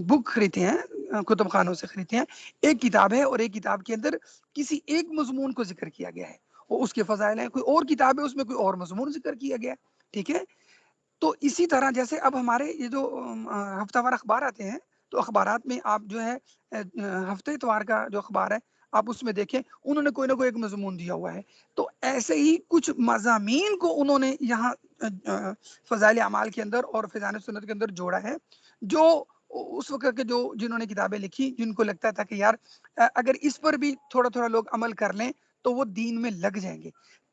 بک خریدتے ہیں، کتب خانوں سے خریدتے ہیں، ایک کتاب ہے اور ایک کتاب کے اندر کسی ایک مضمون کو ذکر کیا گیا ہے، وہ اس کے فضائل ہیں، کوئی اور کتاب ہے اس میں کوئی اور مضمون ذکر کیا گیا ہے. ٹھیک ہے، تو اسی طرح جیسے اب ہمارے یہ جو ہفتہ وار اخبار آتے ہیں تو اخبارات میں آپ جو ہے ہفتے اتوار کا جو اخبار ہے آپ اس میں دیکھیں انہوں نے کوئی نہ کوئی ایک مضمون دیا ہوا ہے. تو ایسے ہی کچھ مضامین کو انہوں نے یہاں فضائل اعمال کے اندر اور فیضان سنت کے اندر جوڑا ہے، جو اس وقت کے جنہوں نے کتابیں لکھی جن کو لگتا تھا کہ یار اگر اس پر بھی تھوڑا تھوڑا لوگ عمل کر لیں تو وہ دین میں لگ جائیں گے.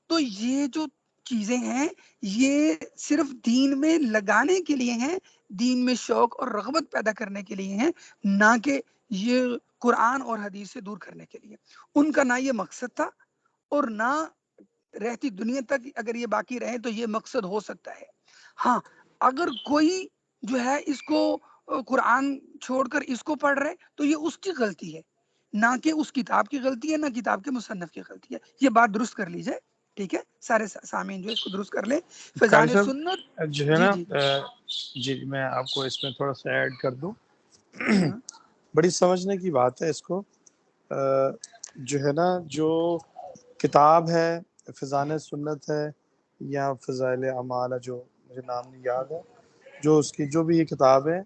تو یہ جو چیزیں ہیں یہ صرف دین میں لگانے کے لیے ہیں، دین میں شوق اور رغبت پیدا کرنے کے لیے ہیں، نہ کہ یہ قرآن اور حدیث سے دور کرنے کے لیے. ان کا نہ یہ مقصد تھا اور نہ رہتی دنیا تک اگر یہ باقی رہے تو یہ مقصد ہو سکتا ہے. ہاں اگر کوئی جو ہے اس کو قرآن چھوڑ کر اس کو پڑھ رہے تو یہ اس کی غلطی ہے، نہ کہ اس کتاب کی غلطی ہے، نہ کتاب کے مصنف کی غلطی ہے. یہ بات درست کر لیجئے. ٹھیک ہے، سارے سامعین جو اس کو درست کر لیں. قاری فیضان صاحب سنت جو ہے جی نا جی جی میں آپ کو اس میں تھوڑا سا ایڈ کر دوں. ہاں بڑی سمجھنے کی بات ہے اس کو. جو ہے نا جو کتاب ہے فیضان سنت ہے یا فضائل اعمال ہے، جو مجھے نام نہیں یاد ہے، جو اس کی جو بھی یہ کتاب ہے،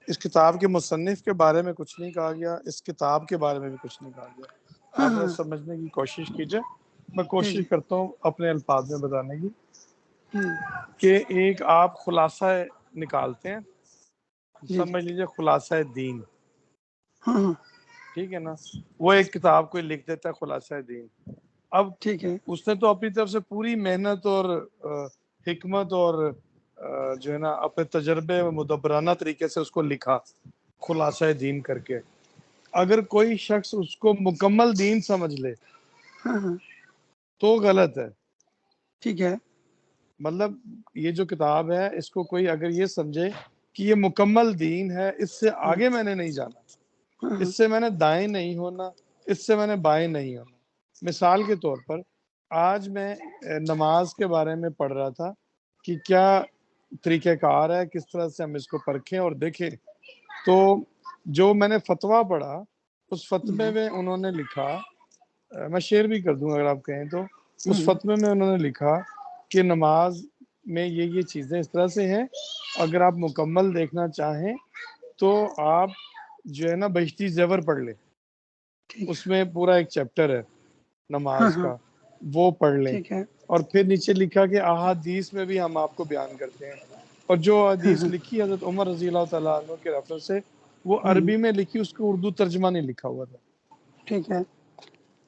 اس کتاب کے مصنف کے بارے میں کچھ نہیں کہا گیا، اس کتاب کے بارے میں بھی کچھ نہیں کہا گیا. ہاں آپ ذرا ہاں سمجھنے کی کوشش کیجئے. میں جی جی کوشش کرتا ہوں اپنے الفاظ میں بتانے کی ہوں کہ ایک آپ خلاصہ نکالتے ہیں، جی جی سمجھ لیجئے خلاصہ دین، ہاں ہاں ٹھیک ہے نا، وہ ایک کتاب کوئی لکھ دیتا ہے خلاصہ دین. اب ٹھیک ہے اس نے تو اپنی طرف سے پوری محنت اور حکمت اور جو ہے نا اپنے تجربے و مدبرانہ طریقے سے اس کو لکھا خلاصہ دین کر کے. اگر کوئی شخص اس کو مکمل دین سمجھ لے ہاں ہاں تو غلط ہے. ٹھیک ہے مطلب یہ جو کتاب ہے اس کو کوئی اگر یہ سمجھے کہ یہ مکمل دین ہے، اس سے آگے میں نے نہیں جانا، اس سے میں نے دائیں نہیں ہونا، اس سے میں نے بائیں نہیں ہونا. مثال کے طور پر آج میں نماز کے بارے میں پڑھ رہا تھا کہ کیا طریقہ کار ہے، کس طرح سے ہم اس کو پرکھیں اور دیکھیں. تو جو میں نے فتویٰ پڑھا اس فتوے میں انہوں نے لکھا، میں شیئر بھی کر دوں اگر آپ کہیں تو، اس فتوے میں انہوں نے لکھا کہ نماز میں یہ چیزیں اس طرح سے ہیں، اگر آپ مکمل دیکھنا چاہیں تو آپ جو ہے نا بہشتی زیور پڑھ لیں، اس میں پورا ایک چیپٹر ہے نماز کا، وہ پڑھ لیں. اور پھر نیچے لکھا کہ احادیث میں بھی ہم آپ کو بیان کرتے ہیں، اور جو حدیث لکھی حضرت عمر رضی اللہ تعالیٰ عنہ کے ریفرنس سے وہ عربی میں لکھی، اس کو اردو ترجمہ نہیں لکھا ہوا تھا.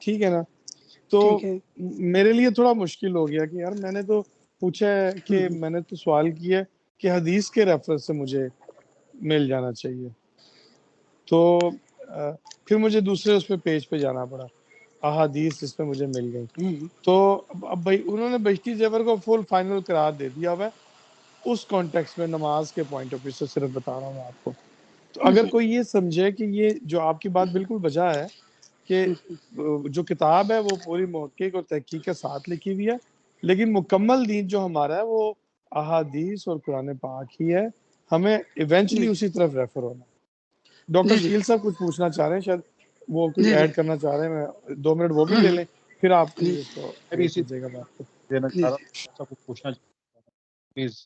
ٹھیک ہے نا. تو میرے لیے تھوڑا مشکل ہو گیا کہ یار میں نے تو پوچھا ہے کہ میں نے تو سوال کیا کہ حدیث کے ریفرنس سے مجھے مل جانا چاہیے. تو پھر مجھے دوسرے اس پہ پیج پہ جانا پڑا، احادیث اس پہ مجھے مل گئی. تو اب بھائی انہوں نے بہشتی زیور کو فل فائنل قرار دے دیا ہوا ہے اس کانٹیکس میں، نماز کے پوائنٹ آف ویو سے صرف بتا رہا ہوں آپ کو. تو اگر کوئی یہ سمجھے کہ یہ جو آپ کی بات بالکل بجا ہے کہ جو کتاب ہے وہ پوری محقق اور تحقیق کے ساتھ لکھی ہوئی ہے، لیکن مکمل دین جو ہمارا ہے وہ احادیث اور قرآن پاک ہی ہے، ہمیں ایونچولی اسی طرف ریفر ہونا. ڈاکٹر شکیل صاحب کچھ پوچھنا چاہ رہے ہیں، شاید وہ کچھ ایڈ کرنا چاہ رہے ہیں، میں 2 منٹ وہ بھی لے لیں پھر آپ اس کو میں بھی اسی کیجیے گا بات کو. دینا چاہ رہا ہوں، سب کچھ پوچھنا چاہتا ہوں پلیز.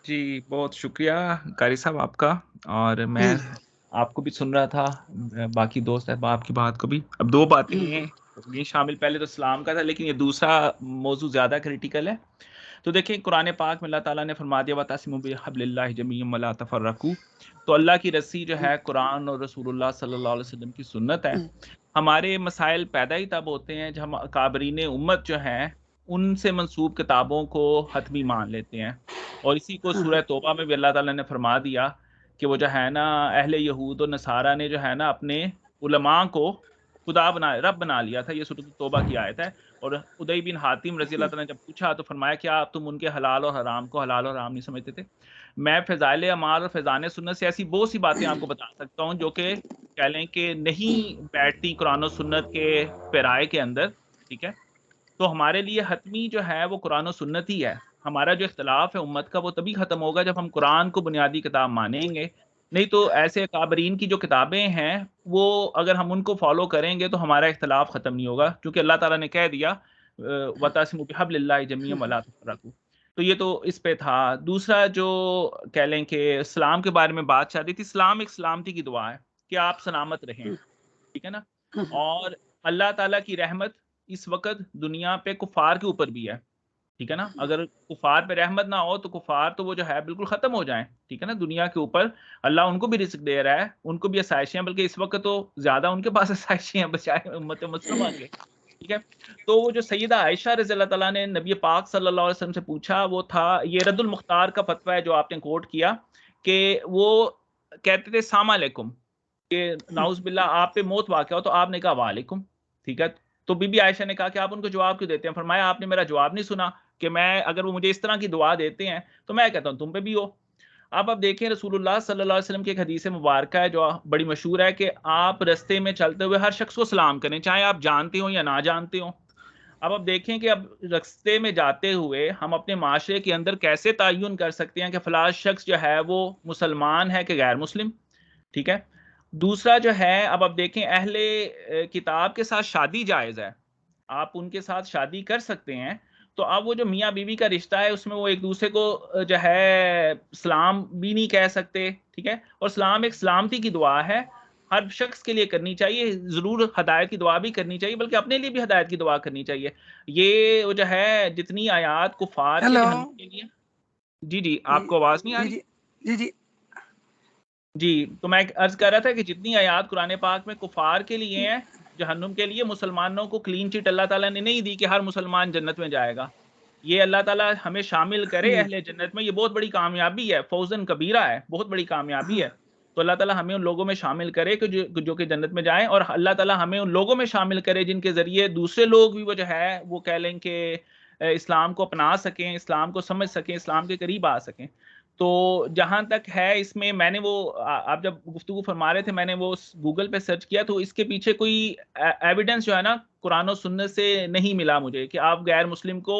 جی بہت شکریہ قاری صاحب آپ کا. اور میں آپ کو بھی سن رہا تھا، باقی دوست احباب کی بات کو بھی. اب 2 باتیں ہیں یہ شامل، پہلے تو اسلام کا تھا لیکن یہ دوسرا موضوع زیادہ کریٹیکل ہے. تو دیکھیں قرآن پاک میں اللہ تعالیٰ نے فرما دیا وَتَعْتَصِمُوا بِحَبْلِ اللَّهِ جَمِيعًا وَلَا تَفَرَّقُوا. تو اللہ کی رسی جو ہے قرآن اور رسول اللہ صلی اللہ علیہ وسلم کی سنت ہے. ہمارے مسائل پیدا ہی تب ہوتے ہیں جب ہم اکابرین امت جو ہیں ان سے منسوب کتابوں کو حتمی مان لیتے ہیں. اور اسی کو سورہ توبہ میں بھی اللہ تعالیٰ نے فرما دیا کہ وہ جو ہے نا اہل یہود و نصارہ نے جو ہے نا اپنے علماء کو خدا رب بنا لیا تھا. یہ سورۃ توبہ کی آیت ہے. اور ادئی بن حاتم رضی اللہ تعالیٰ نے جب پوچھا تو فرمایا کیا تم ان کے حلال اور حرام کو حلال اور حرام نہیں سمجھتے تھے؟ میں فضائل اعمال اور فیضان سنت سے ایسی بہت سی باتیں آپ کو بتا سکتا ہوں جو کہ کہہ لیں کہ نہیں بیٹھتی قرآن و سنت کے پیرائے کے اندر. ٹھیک ہے، تو ہمارے لیے حتمی جو ہے وہ قرآن و سنت ہی ہے. ہمارا جو اختلاف ہے امت کا وہ تبھی ختم ہوگا جب ہم قرآن کو بنیادی کتاب مانیں گے. نہیں تو ایسے اکابرین کی جو کتابیں ہیں وہ اگر ہم ان کو فالو کریں گے تو ہمارا اختلاف ختم نہیں ہوگا، کیونکہ اللہ تعالیٰ نے کہہ دیا وَتَعْتَصِمُوا بِحَبْلِ اللَّهِ جَمِيعًا وَلَا تَفَرَّقُوا. تو یہ تو اس پہ تھا. دوسرا جو کہہ لیں کہ اسلام کے بارے میں بات چل رہی تھی، اسلام ایک سلامتی کی دعا ہے کہ آپ سلامت رہیں. ٹھیک ہے نا. اور اللہ تعالیٰ کی رحمت اس وقت دنیا پہ کفار کے اوپر بھی ہے. ٹھیک ہے نا. اگر کفار پہ رحمت نہ ہو تو کفار تو وہ جو ہے بالکل ختم ہو جائیں. ٹھیک ہے نا. دنیا کے اوپر اللہ ان کو بھی رزق دے رہا ہے، ان کو بھی آسائشیں ہیں، بلکہ اس وقت تو زیادہ ان کے پاس آسائشیں ہیں بچائے امت مسلمہ کے. ٹھیک ہے. تو وہ جو سیدہ عائشہ رضی اللہ تعالیٰ نے نبی پاک صلی اللہ علیہ وسلم سے پوچھا وہ تھا، یہ رد المختار کا فتویٰ ہے جو آپ نے کوٹ کیا، کہ وہ کہتے تھے السلام علیکم، کہ نعوذ باللہ آپ پہ موت واقع ہو تو آپ نے کہا وعلیکم. ٹھیک ہے. تو بی بی عائشہ نے کہا کہ آپ ان کو جواب کیوں دیتے ہیں؟ فرمایا آپ نے میرا جواب نہیں سنا کہ میں اگر وہ مجھے اس طرح کی دعا دیتے ہیں تو میں کہتا ہوں تم پہ بھی ہو. اب دیکھیں رسول اللہ صلی اللہ علیہ وسلم کی ایک حدیث مبارکہ ہے جو بڑی مشہور ہے کہ آپ رستے میں چلتے ہوئے ہر شخص کو سلام کریں، چاہے آپ جانتے ہوں یا نہ جانتے ہوں. اب دیکھیں کہ اب رستے میں جاتے ہوئے ہم اپنے معاشرے کے اندر کیسے تعین کر سکتے ہیں کہ فلاں شخص جو ہے وہ مسلمان ہے کہ غیر مسلم. ٹھیک ہے. دوسرا جو ہے اب دیکھیں اہل کتاب کے ساتھ شادی جائز ہے، آپ ان کے ساتھ شادی کر سکتے ہیں. تو اب وہ جو میاں بیوی کا رشتہ ہے اس میں وہ ایک دوسرے کو جو ہے سلام بھی نہیں کہہ سکتے. ٹھیک ہے. اور سلام ایک سلامتی کی دعا ہے، ہر شخص کے لیے کرنی چاہیے. ضرور ہدایت کی دعا بھی کرنی چاہیے، بلکہ اپنے لیے بھی ہدایت کی دعا کرنی چاہیے. یہ جو ہے جتنی آیات کفار کے جہنم کے لیے. جی آپ کو آواز نہیں آ رہی؟ جی تو میں عرض کر رہا تھا کہ جتنی آیات قرآن پاک میں کفار کے لیے ہیں جہنم کے لیے، مسلمانوں کو کلین چٹ اللہ تعالیٰ نے نہیں دی کہ ہر مسلمان جنت میں جائے گا. یہ اللہ تعالیٰ ہمیں شامل کرے اہل جنت میں، یہ بہت بڑی کامیابی ہے، فوزن کبیرہ ہے، بہت بڑی کامیابی ہے. تو اللہ تعالیٰ ہمیں ان لوگوں میں شامل کرے کہ جو کہ جنت میں جائیں، اور اللہ تعالیٰ ہمیں ان لوگوں میں شامل کرے جن کے ذریعے دوسرے لوگ بھی وہ جو ہے وہ کہہ لیں کہ اسلام کو اپنا سکیں، اسلام کو سمجھ سکیں، اسلام کے قریب آ سکیں۔ تو جہاں تک ہے اس میں نے وہ آپ جب گفتگو فرما رہے تھے میں نے وہ گوگل پہ سرچ کیا تو اس کے پیچھے کوئی ایویڈنس جو ہے نا قرآن و سنت سے نہیں ملا مجھے کہ آپ غیر مسلم کو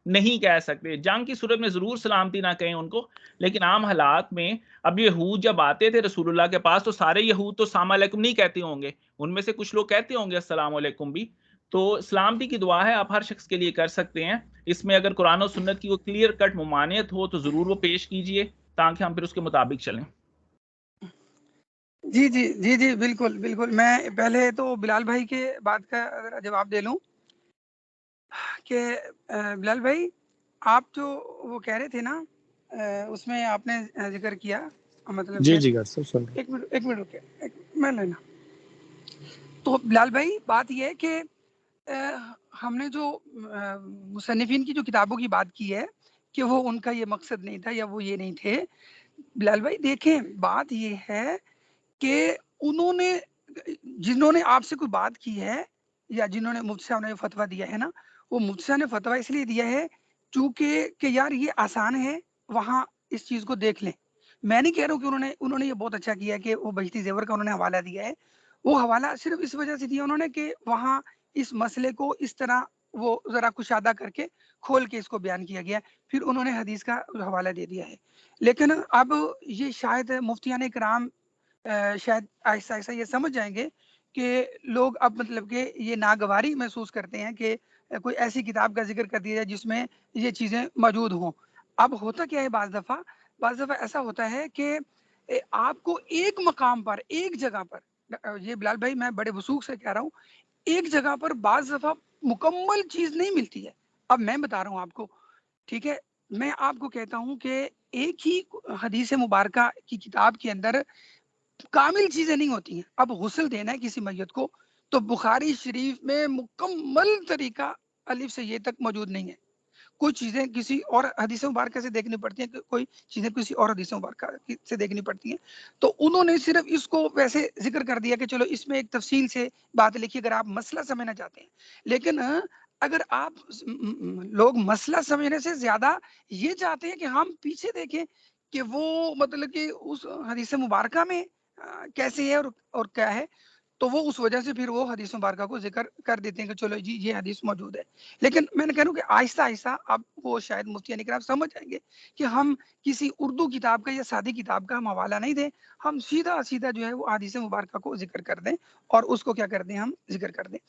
نہیں کہہ سکتے۔ جنگ کی صورت میں ضرور سلامتی نہ کہیں ان کو، لیکن عام حالات میں اب یہود جب آتے تھے رسول اللہ کے پاس تو سارے یہود تو السلام علیکم نہیں کہتے ہوں گے، ان میں سے کچھ لوگ کہتے ہوں گے السلام علیکم بھی۔ تو سلامتی کی دعا ہے آپ ہر شخص کے لیے کر سکتے ہیں، اس میں اگر قرآن و سنت کی وہ کلیئر کٹ ممانعت ہو تو ضرور وہ پیش کیجئے تاکہ ہم پھر اس کے مطابق چلیں۔ جی جی جی جی بالکل بالکل۔ میں پہلے تو بلال بھائی کے بات کا جواب دے لوں کہ بلال بھائی آپ جو وہ کہہ رہے تھے نا اس میں آپ نے ذکر کیا مطلب جی جی سر سن رہے ایک منٹ رکے میں لینا۔ تو بلال بھائی بات یہ ہے کہ ہم نے جو مصنفین کی جو کتابوں کی بات کی ہے کہ وہ ان کا یہ مقصد نہیں تھا یا وہ یہ نہیں تھے، بلال بھائی دیکھیں بات یہ ہے کہ انہوں نے جنہوں نے آپ سے کوئی بات کی ہے یا جنہوں نے مفتی صاحب نے فتویٰ دیا ہے نا، وہ مفتی صاحب نے فتویٰ اس لیے دیا ہے چونکہ کہ یار یہ آسان ہے وہاں اس چیز کو دیکھ لیں۔ میں نہیں کہہ رہا ہوں کہ انہوں نے یہ بہت اچھا کیا کہ وہ بجتی زیور کا انہوں نے حوالہ دیا ہے، وہ حوالہ صرف اس وجہ سے دیا انہوں نے کہ وہاں اس مسئلے کو اس طرح وہ ذرا کشادہ کر کے کھول کے اس کو بیان کیا گیا، پھر انہوں نے حدیث کا حوالہ دے دیا ہے۔ لیکن اب یہ شاید مفتیان کرام شاید آہستہ آہستہ یہ سمجھ جائیں گے کہ لوگ اب مطلب کہ یہ ناگواری محسوس کرتے ہیں کہ کوئی ایسی کتاب کا ذکر کر دیا جائے جس میں یہ چیزیں موجود ہوں۔ اب ہوتا کیا ہے بعض دفعہ ایسا ہوتا ہے کہ آپ کو ایک مقام پر ایک جگہ پر، یہ بلال بھائی میں بڑے وثوق سے کہہ رہا ہوں، ایک جگہ پر بعض دفعہ مکمل چیز نہیں ملتی ہے۔ اب میں بتا رہا ہوں آپ کو، ٹھیک ہے، میں آپ کو کہتا ہوں کہ ایک ہی حدیث مبارکہ کی کتاب کے اندر کامل چیزیں نہیں ہوتی ہیں۔ اب غسل دینا ہے کسی میت کو تو بخاری شریف میں مکمل طریقہ الف سے یہ تک موجود نہیں ہے، کوئی چیزیں کسی اور حدیث مبارکہ سے دیکھنی پڑتی ہیں، کوئی چیزیں کسی اور حدیث مبارکہ سے دیکھنی پڑتی ہیں۔ تو انہوں نے صرف اس کو ویسے ذکر کر دیا کہ چلو اس میں ایک تفصیل سے بات لکھی اگر آپ مسئلہ سمجھنا چاہتے ہیں، لیکن اگر آپ لوگ مسئلہ سمجھنے سے زیادہ یہ چاہتے ہیں کہ ہم پیچھے دیکھیں کہ وہ مطلب کہ اس حدیث مبارکہ میں کیسے ہے اور کیا ہے، تو وہ اس وجہ سے پھر وہ حدیث مبارکہ کو ذکر کر دیتے ہیں کہ چلو جی یہ حدیث موجود ہے۔ لیکن میں نے کہہ رہا ہوں کہ آہستہ آہستہ اب وہ شاید مفتیان کرام سمجھ جائیں گے کہ ہم کسی اردو کتاب کا یا سادی کتاب کا ہم حوالہ نہیں دیں، ہم سیدھا جو ہے وہ حدیث مبارکہ کو ذکر کر دیں اور اس کو کیا کر دیں، ہم ذکر کر دیں۔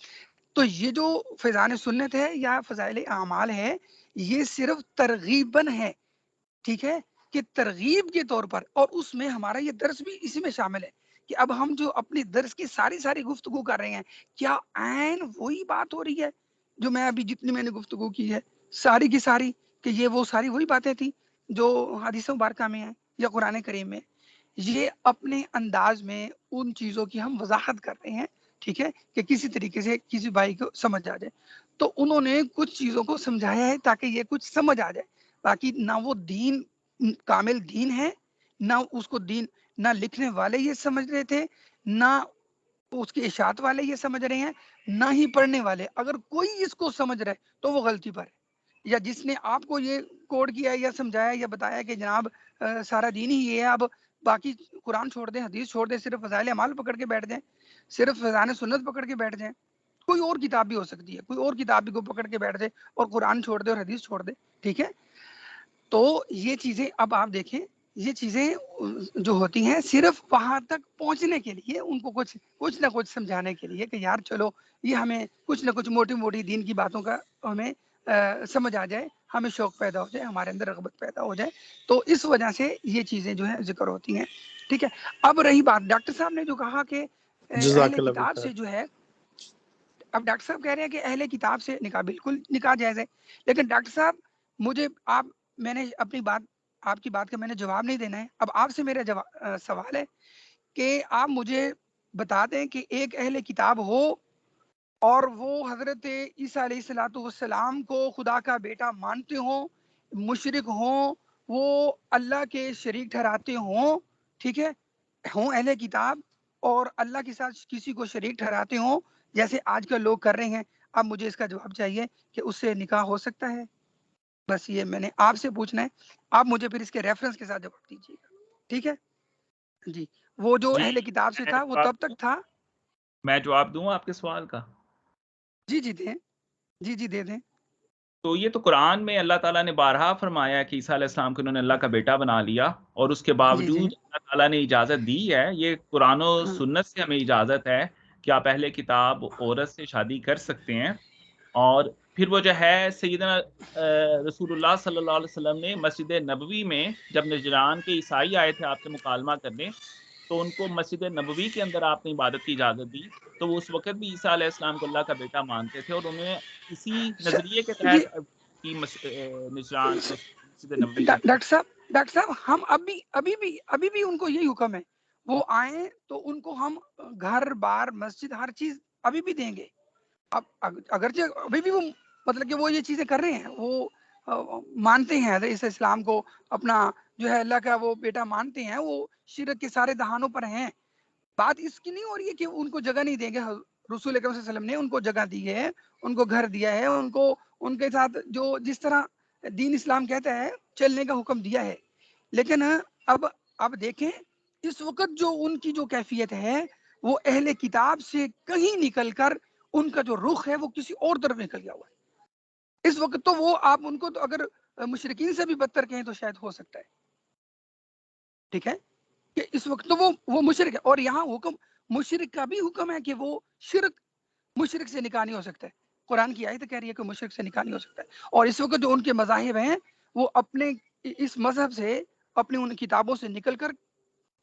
تو یہ جو فیضان سنت ہے یا فضائل اعمال ہے یہ صرف ترغیباً ہے، ٹھیک ہے، کہ ترغیب کے طور پر، اور اس میں ہمارا یہ درس بھی اسی میں شامل ہے کہ اب ہم جو اپنی درس کی ساری گفتگو کر رہے ہیں کیا عین وہی بات ہو رہی ہے جو میں ابھی جتنی میں نے گفتگو کی ہے ساری کی ساری، کہ یہ وہ ساری وہی باتیں تھیں جو حدیث مبارکہ میں ہیں یا قرآن کریم میں؟ یہ اپنے انداز میں ان چیزوں کی ہم وضاحت کر رہے ہیں، ٹھیک ہے، کہ کسی طریقے سے کسی بھائی کو سمجھ آ جائے۔ تو انہوں نے کچھ چیزوں کو سمجھایا ہے تاکہ یہ کچھ سمجھ آ جائے، باقی نہ وہ دین کامل دین ہے، نہ اس کو دین، نہ لکھنے والے یہ سمجھ رہے تھے، نہ اس کے اشاعت والے یہ سمجھ رہے ہیں، نہ ہی پڑھنے والے۔ اگر کوئی اس کو سمجھ رہے تو وہ غلطی پر ہے، یا جس نے آپ کو یہ کوڈ کیا یا سمجھایا یا بتایا کہ جناب سارا دین ہی یہ ہے، اب باقی قرآن چھوڑ دیں، حدیث چھوڑ دیں، صرف فضائل اعمال پکڑ کے بیٹھ جائیں، صرف فضائل سنت پکڑ کے بیٹھ جائیں، کوئی اور کتاب بھی ہو سکتی ہے، کوئی اور کتاب بھی کو پکڑ کے بیٹھ جائے اور قرآن چھوڑ دے اور حدیث چھوڑ دے، ٹھیک ہے۔ تو یہ چیزیں اب آپ دیکھیں، یہ چیزیں جو ہوتی ہیں صرف وہاں تک پہنچنے کے لیے، ان کو کچھ نہ کچھ سمجھانے کے لیے کہ یار چلو یہ ہمیں کچھ نہ کچھ موٹی دین کی باتوں کا ہمیں سمجھ آ جائے، ہمیں شوق پیدا ہو جائے، ہمارے اندر رغبت پیدا ہو جائے، تو اس وجہ سے یہ چیزیں جو ہیں ذکر ہوتی ہیں، ٹھیک ہے۔ اب رہی بات ڈاکٹر صاحب نے جو کہا کہ جزاک اہل اللہ کتاب خیر۔ سے جو ہے، اب ڈاکٹر صاحب کہہ رہے ہیں کہ اہل کتاب سے نکاح بالکل نکاح جائز ہے، لیکن ڈاکٹر صاحب مجھے میں نے اپنی بات، آپ کی بات کا میں نے جواب نہیں دینا ہے، اب آپ سے میرا سوال ہے کہ آپ مجھے بتا دیں کہ ایک اہل کتاب ہو اور وہ حضرت عیسیٰ علیہ السلام کو خدا کا بیٹا مانتے ہوں، مشرک ہوں، وہ اللہ کے شریک ٹھہراتے ہوں، ٹھیک ہے، ہوں اہل کتاب اور اللہ کے ساتھ کسی کو شریک ٹھہراتے ہوں جیسے آج کل لوگ کر رہے ہیں. اب مجھے اس کا جواب چاہیے کہ اس سے نکاح ہو سکتا ہے. بس یہ میں نے آپ سے پوچھنا ہے, آپ مجھے پھر اس کے ریفرنس کے ساتھ جواب دیجیے گا, ٹھیک ہے جی. وہ جو جی اہل کتاب سے تھا وہ تب تک تھا. میں جواب دوں آپ کے سوال کا؟ جی جی دیں, جی جی دے دیں. تو یہ تو قرآن میں اللہ تعالیٰ نے بارہا فرمایا کہ عیسیٰ علیہ السلام کو انہوں نے اللہ کا بیٹا بنا لیا, اور اس کے جی جی باوجود اللہ تعالیٰ نے اجازت دی ہے. یہ قرآن و ہاں سنت سے ہمیں اجازت ہے کہ آپ اہل کتاب عورت سے شادی کر سکتے ہیں. اور پھر وہ جو ہے سیدنا رسول اللہ صلی اللہ علیہ وسلم نے مسجد نبوی میں جب نجران کے عیسائی آئے تھے آپ سے مکالمہ کرنے, تو ان کو مسجد نبوی کے اندر آپ نے عبادت کی اجازت دی. تو وہ اس وقت بھی عیسیٰ علیہ السلام کو اللہ کا بیٹا مانتے تھے, اور انہوں نے اسی نظریے کے جی تحت کی نجران مسجد نبوی کے اندر. ڈاکٹر صاحب ہم ابھی بھی ان کو یہی حکم ہے, وہ آئیں تو ان کو ہم گھر بار مسجد ہر چیز ابھی بھی دیں گے. اب اگرچہ ابھی بھی وہ مطلب کہ وہ یہ چیزیں کر رہے ہیں, وہ مانتے ہیں اس اسلام کو اپنا جو ہے اللہ کا وہ بیٹا مانتے ہیں, وہ شرک کے سارے دہانوں پر ہیں. بات اس کی نہیں ہو رہی ہے کہ ان کو جگہ نہیں دیں گے. رسول اکرم صلی اللہ علیہ وسلم نے ان کو جگہ دی ہے, ان کو گھر دیا ہے, ان کو ان کے ساتھ جو جس طرح دین اسلام کہتا ہے چلنے کا حکم دیا ہے. لیکن اب دیکھیں اس وقت جو ان کی جو کیفیت ہے وہ اہل کتاب سے کہیں نکل کر ان کا جو رخ ہے وہ کسی اور طرف نکل گیا ہوا ہے. اس وقت تو وہ آپ ان کو تو اگر مشرکین سے بھی بدتر کہیں تو شاید ہو سکتا ہے, ٹھیک ہے, کہ اس وقت تو وہ مشرک ہے. اور یہاں حکم مشرک کا بھی حکم ہے کہ وہ مشرک سے نکاح نہیں ہو سکتا ہے. قرآن کی آیت کہہ رہی ہے کہ مشرک سے نکاح نہیں ہو سکتا ہے. اور اس وقت جو ان کے مذاہب ہیں وہ اپنے اس مذہب سے اپنی ان کتابوں سے نکل کر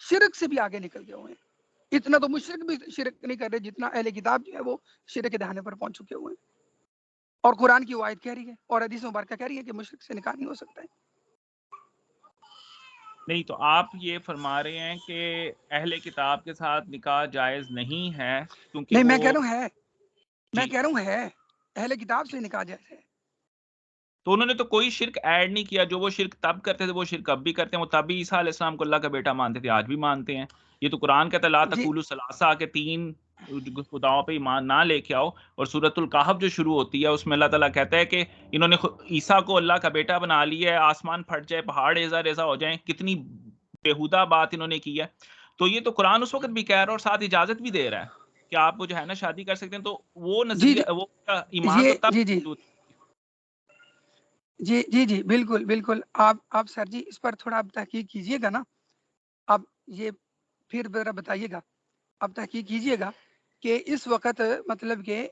شرک سے بھی آگے نکل گئے ہوئے ہیں. اتنا تو مشرک بھی شرک نہیں کر رہے جتنا اہل کتاب جو ہے وہ شرک کے دہانے پر پہنچ چکے ہوئے ہیں. اور قرآن کی وہ آیت کہہ رہی ہے اور حدیث مبارکہ کہہ رہی ہے کہ مشرک سے نکاح نہیں ہو سکتا ہے. نہیں تو آپ یہ فرما رہے ہیں کہ اہل کتاب کے ساتھ نکاح جائز نہیں ہے کیونکہ نہیں, وہ میں کہہ رہا ہوں ہے, میں جی کہہ رہا ہوں ہے اہل کتاب سے نکاح جائز ہے. تو انہوں نے تو کوئی شرک ایڈ نہیں کیا. جو وہ شرک تب کرتے تھے وہ شرک اب بھی کرتے ہیں. وہ تب بھی عیسیٰ علیہ السلام کو اللہ کا بیٹا مانتے تھے, آج بھی مانتے ہیں. یہ تو قرآن کہتا ہے لا جی تقولوا ثلاثہ کہ 3 خداؤں پہ ایمان نہ لے کے آؤ. اور سورۃ الکہف جو شروع ہوتی ہے اس میں اللہ تعالیٰ کہتا ہے کہ انہوں نے عیسیٰ کو اللہ کا بیٹا بنا لیا ہے, آسمان پھٹ جائے, پہاڑ ریزہ ریزہ ہو جائیں. کتنی بےہودہ بات انہوں نے کی ہے. تو یہ تو قرآن اس وقت بھی کہہ رہا ہے اور ساتھ اجازت بھی دے رہا ہے کہ آپ وہ جو ہے نا شادی کر سکتے ہیں. تو وہ جی نظریہ وہ ایمان یہ تو تب جی جی موجود. جی جی جی بالکل بالکل. آپ سر جی اس پر تھوڑا آپ تحقیق کیجئے گا نا. اب یہ پھر ذرا بتائیے گا, اب تحقیق کیجئے گا کہ اس وقت مطلب کہ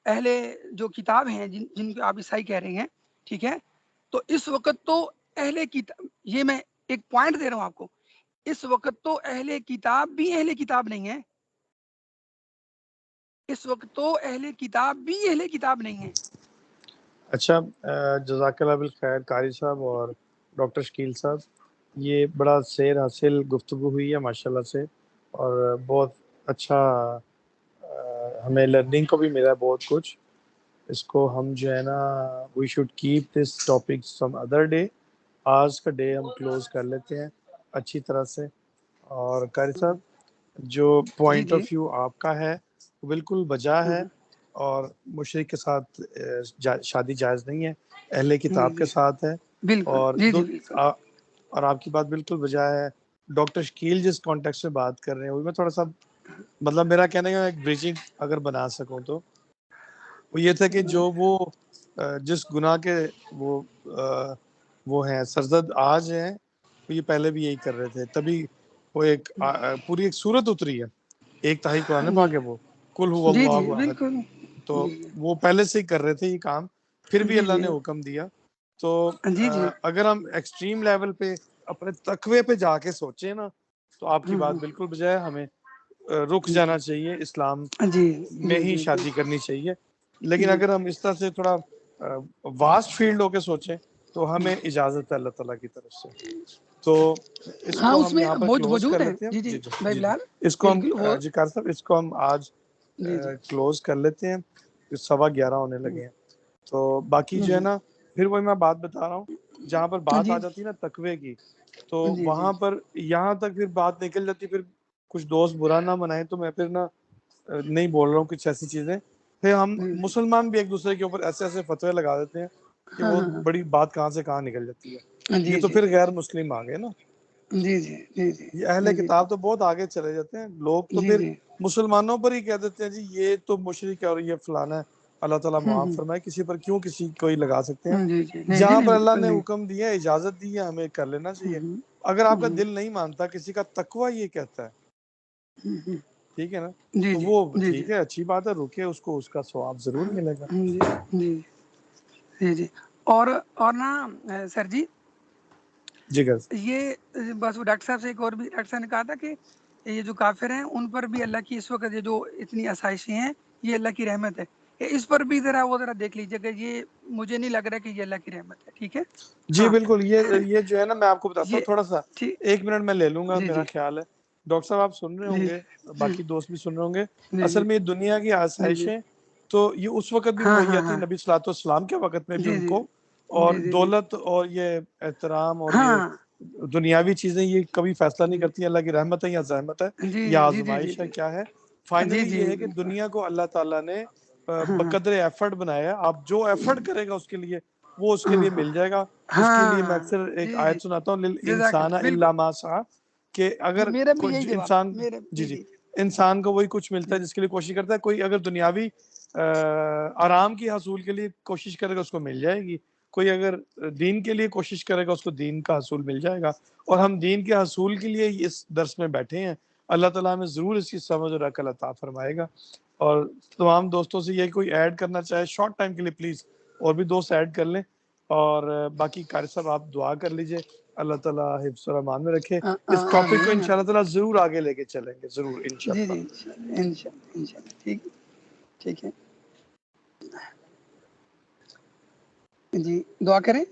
اہل جو کتاب ہیں جن کو آپ عیسائی کہہ رہے ہیں, ٹھیک ہے, تو اس وقت تو اہل کتاب, یہ میں ایک پوائنٹ دے رہا ہوں آپ کو, اس وقت تو اہل کتاب بھی اہل کتاب نہیں ہے. اس وقت تو اہل کتاب بھی اہل کتاب نہیں ہے. اچھا, جزاک اللہ بالخیر قاری صاحب اور ڈاکٹر شکیل صاحب, یہ بڑا سیر حاصل گفتگو ہوئی ہے ماشاءاللہ سے, اور بہت اچھا ہمیں لرننگ کو بھی ملا بہت کچھ. اس کو ہم جو ہے نا we should keep this topic some other day. آج کا ڈے ہم کلوز کر لیتے ہیں اچھی طرح سے. اور قاری صاحب جو جی پوائنٹ جی آف ویو آپ کا ہے وہ بالکل بجا ہے, اور مشرک کے ساتھ شادی جائز نہیں ہے, اہل کتاب کے ساتھ ہے. بالکل اور جی جی بالکل. اور آپ کی بات بالکل بجا ہے. ڈاکٹر شکیل جس کانٹیکسٹ میں بات کر رہے ہیں وہ میں تھوڑا سا مطلب میرا کہنے کا ایک بریجنگ اگر بنا سکوں تو وہ یہ تھا کہ جو وہ جس گناہ کے وہ ہیں سرزد آج ہیں, وہ یہ پہلے بھی یہی کر رہے تھے. تبھی وہ ایک پوری ایک صورت اتری ہے, ایک تہائی قرآن پاک ہے وہ کل هو جی جی اللہ احد. بالکل. تو وہ پہلے سے ہی کر رہے تھے یہ کام, پھر بھی جی اللہ جی نے حکم دیا. تو جی جی اگر ہم ایکسٹریم لیول پہ اپنے تقوی پہ جا کے سوچیں نا تو آپ کی بات بالکل بجائے, ہمیں رک جانا چاہیے, اسلام جی میں جی ہی جی شادی کرنی چاہیے. لیکن جی اگر ہم اس طرح سے تھوڑا واسٹ فیلڈ ہو کے سوچیں تو ہمیں اجازت ہے اللہ تعالیٰ کی طرف سے. تو اس ہاں کو اس ہم میں یہاں پر کلوز کر موجود ہیں. لیتے ہیں. جی جی جی جی بھائی جی جی بلال اس کو ہم بالکل وہ جی قاری صاحب اس کو ہم آج جی جی کلوز کر لیتے ہیں, 11:15 ہونے لگے ہیں. تو باقی جو ہے نا پھر وہی میں بات بتا رہا ہوں, جہاں پر بات جی آ جاتی ہے نا تقوی کی, تو جی جی وہاں پر یہاں تک پھر بات نکل جاتی, پھر کچھ دوست برا نہ منائیں تو میں پھر نہ نہیں بول رہا ہوں کچھ ایسی چیزیں. پھر ہم مسلمان بھی ایک دوسرے کے اوپر ایسے ایسے فتوے لگا دیتے ہیں کہ وہ بڑی بات کہاں سے کہاں نکل جاتی ہے. یہ تو پھر غیر مسلم آ گئے نا. جی جی جی جی یہ اہل کتاب تو بہت آگے چلے جاتے ہیں. لوگ تو پھر مسلمانوں پر ہی کہہ دیتے ہیں جی یہ تو مشرک ہے اور یہ فلانا ہے, اللہ تعالیٰ معاف فرمائے. کسی پر کیوں کسی کو ہی لگا سکتے ہیں؟ جہاں پر اللہ نے حکم دیا ہے, اجازت دی ہے, ہمیں کر لینا چاہیے. اگر آپ کا دل نہیں مانتا, کسی کا تقوی یہ کہتا ہے, ٹھیک ہے نا, تو وہ ٹھیک ہے, اچھی بات ہے, رکے اس کو, اس کا ثواب ضرور ملے گا. جی جی جی. اور نا سر جی, جی یہ بس وہ ڈاکٹر صاحب سے ایک اور بھی ڈاکٹر صاحب نے کہا تھا کہ یہ جو کافر ہیں ان پر بھی اللہ کی اس وقت یہ جو اتنی آسائشیں ہیں یہ اللہ کی رحمت ہے. اس پر بھی ذرا دیکھ لیجیے گا, یہ مجھے نہیں لگ رہا کہ یہ اللہ کی رحمت ہے. ٹھیک ہے جی بالکل. یہ جو ہے نا, میں آپ کو بتاتا ہوں تھوڑا سا, 1 منٹ میں لے لوں گا, میرا خیال ہے ڈاکٹر صاحب آپ سن رہے ہوں گے, باقی دوست بھی سن رہے ہوں گے. اصل میں یہ دنیا کی آسائشیں تو یہ اس وقت بھی مہیا تھی نبی صلی اللہ علیہ وسلم کے وقت میں بھی ان کو, اور دولت اور یہ احترام اور یہ دنیاوی چیزیں یہ کبھی فیصلہ نہیں کرتی اللہ کی رحمت ہے یا زحمت ہے یا آزمائش ہے کیا ہے. فائنلی یہ ہے کہ دنیا کو اللہ تعالیٰ نے بقدر ایفرٹ بنایا. آپ جو ایفرٹ کرے گا اس کے لیے وہ اس کے لیے مل جائے گا. اس کے لیے میں اکثر ایک آیت سناتا ہوں, للانسان الا ما سعى, کہ اگر انسان جی انسان کو وہی کچھ ملتا ہے جس کے لیے کوشش کرتا ہے. کوئی اگر دنیاوی آرام کی حصول کے لیے کوشش کرے گا اس کو مل جائے گی. کوئی اگر دین کے لیے کوشش کرے گا اس کو دین کا حصول مل جائے گا. اور ہم دین کے حصول کے لیے اس درس میں بیٹھے ہیں. اللہ تعالیٰ ہمیں ضرور اس کی سمجھ اور عقل عطا فرمائے گا. اور تمام دوستوں سے یہ کوئی ایڈ کرنا چاہے شارٹ ٹائم کے لیے پلیز, اور بھی دوست ایڈ کر لیں. اور باقی قاری صاحب آپ دعا کر لیجئے, اللہ تعالیٰ حفظ و امان میں رکھے. اس ٹاپک کو انشاءاللہ تعالیٰ ضرور آگے لے کے چلیں گے, ضرور انشاءاللہ. جی انشاءاللہ. ٹھیک ہے جی, دعا کریں.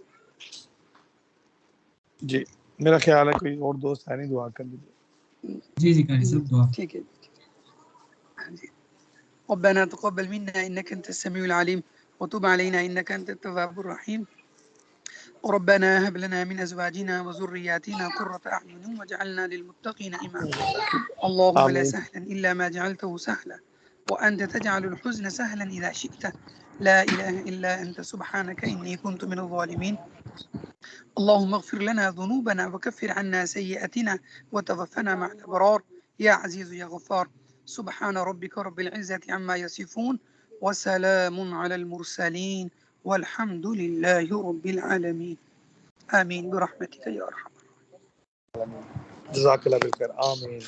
جی میرا خیال ہے کوئی اور دوست ہے نہیں, دعا کر لیجیے. جی قاری صاحب دعا. ٹھیک ہے جی. ربنا تقبل منا انك انت السميع العليم وتب علينا انك انت التواب الرحيم. ربنا هب لنا من ازواجنا وذرياتنا قرة اعين واجعلنا للمتقين اماما. اللهم لا سهلا الا ما جعلته سهلا وانت تجعل الحزن سهلا اذا شئت. لا اله الا انت سبحانك اني كنت من الظالمين. اللهم اغفر لنا ذنوبنا وكفر عنا سيئاتنا وتوفنا مع الابرار يا عزيز يا غفار. سبحان ربك رب العزة عما يصفون وسلام على المرسلين والحمد لله رب العالمين. آمين برحمتك يا أرحم. جزاک اللہ بالخیر. آمین.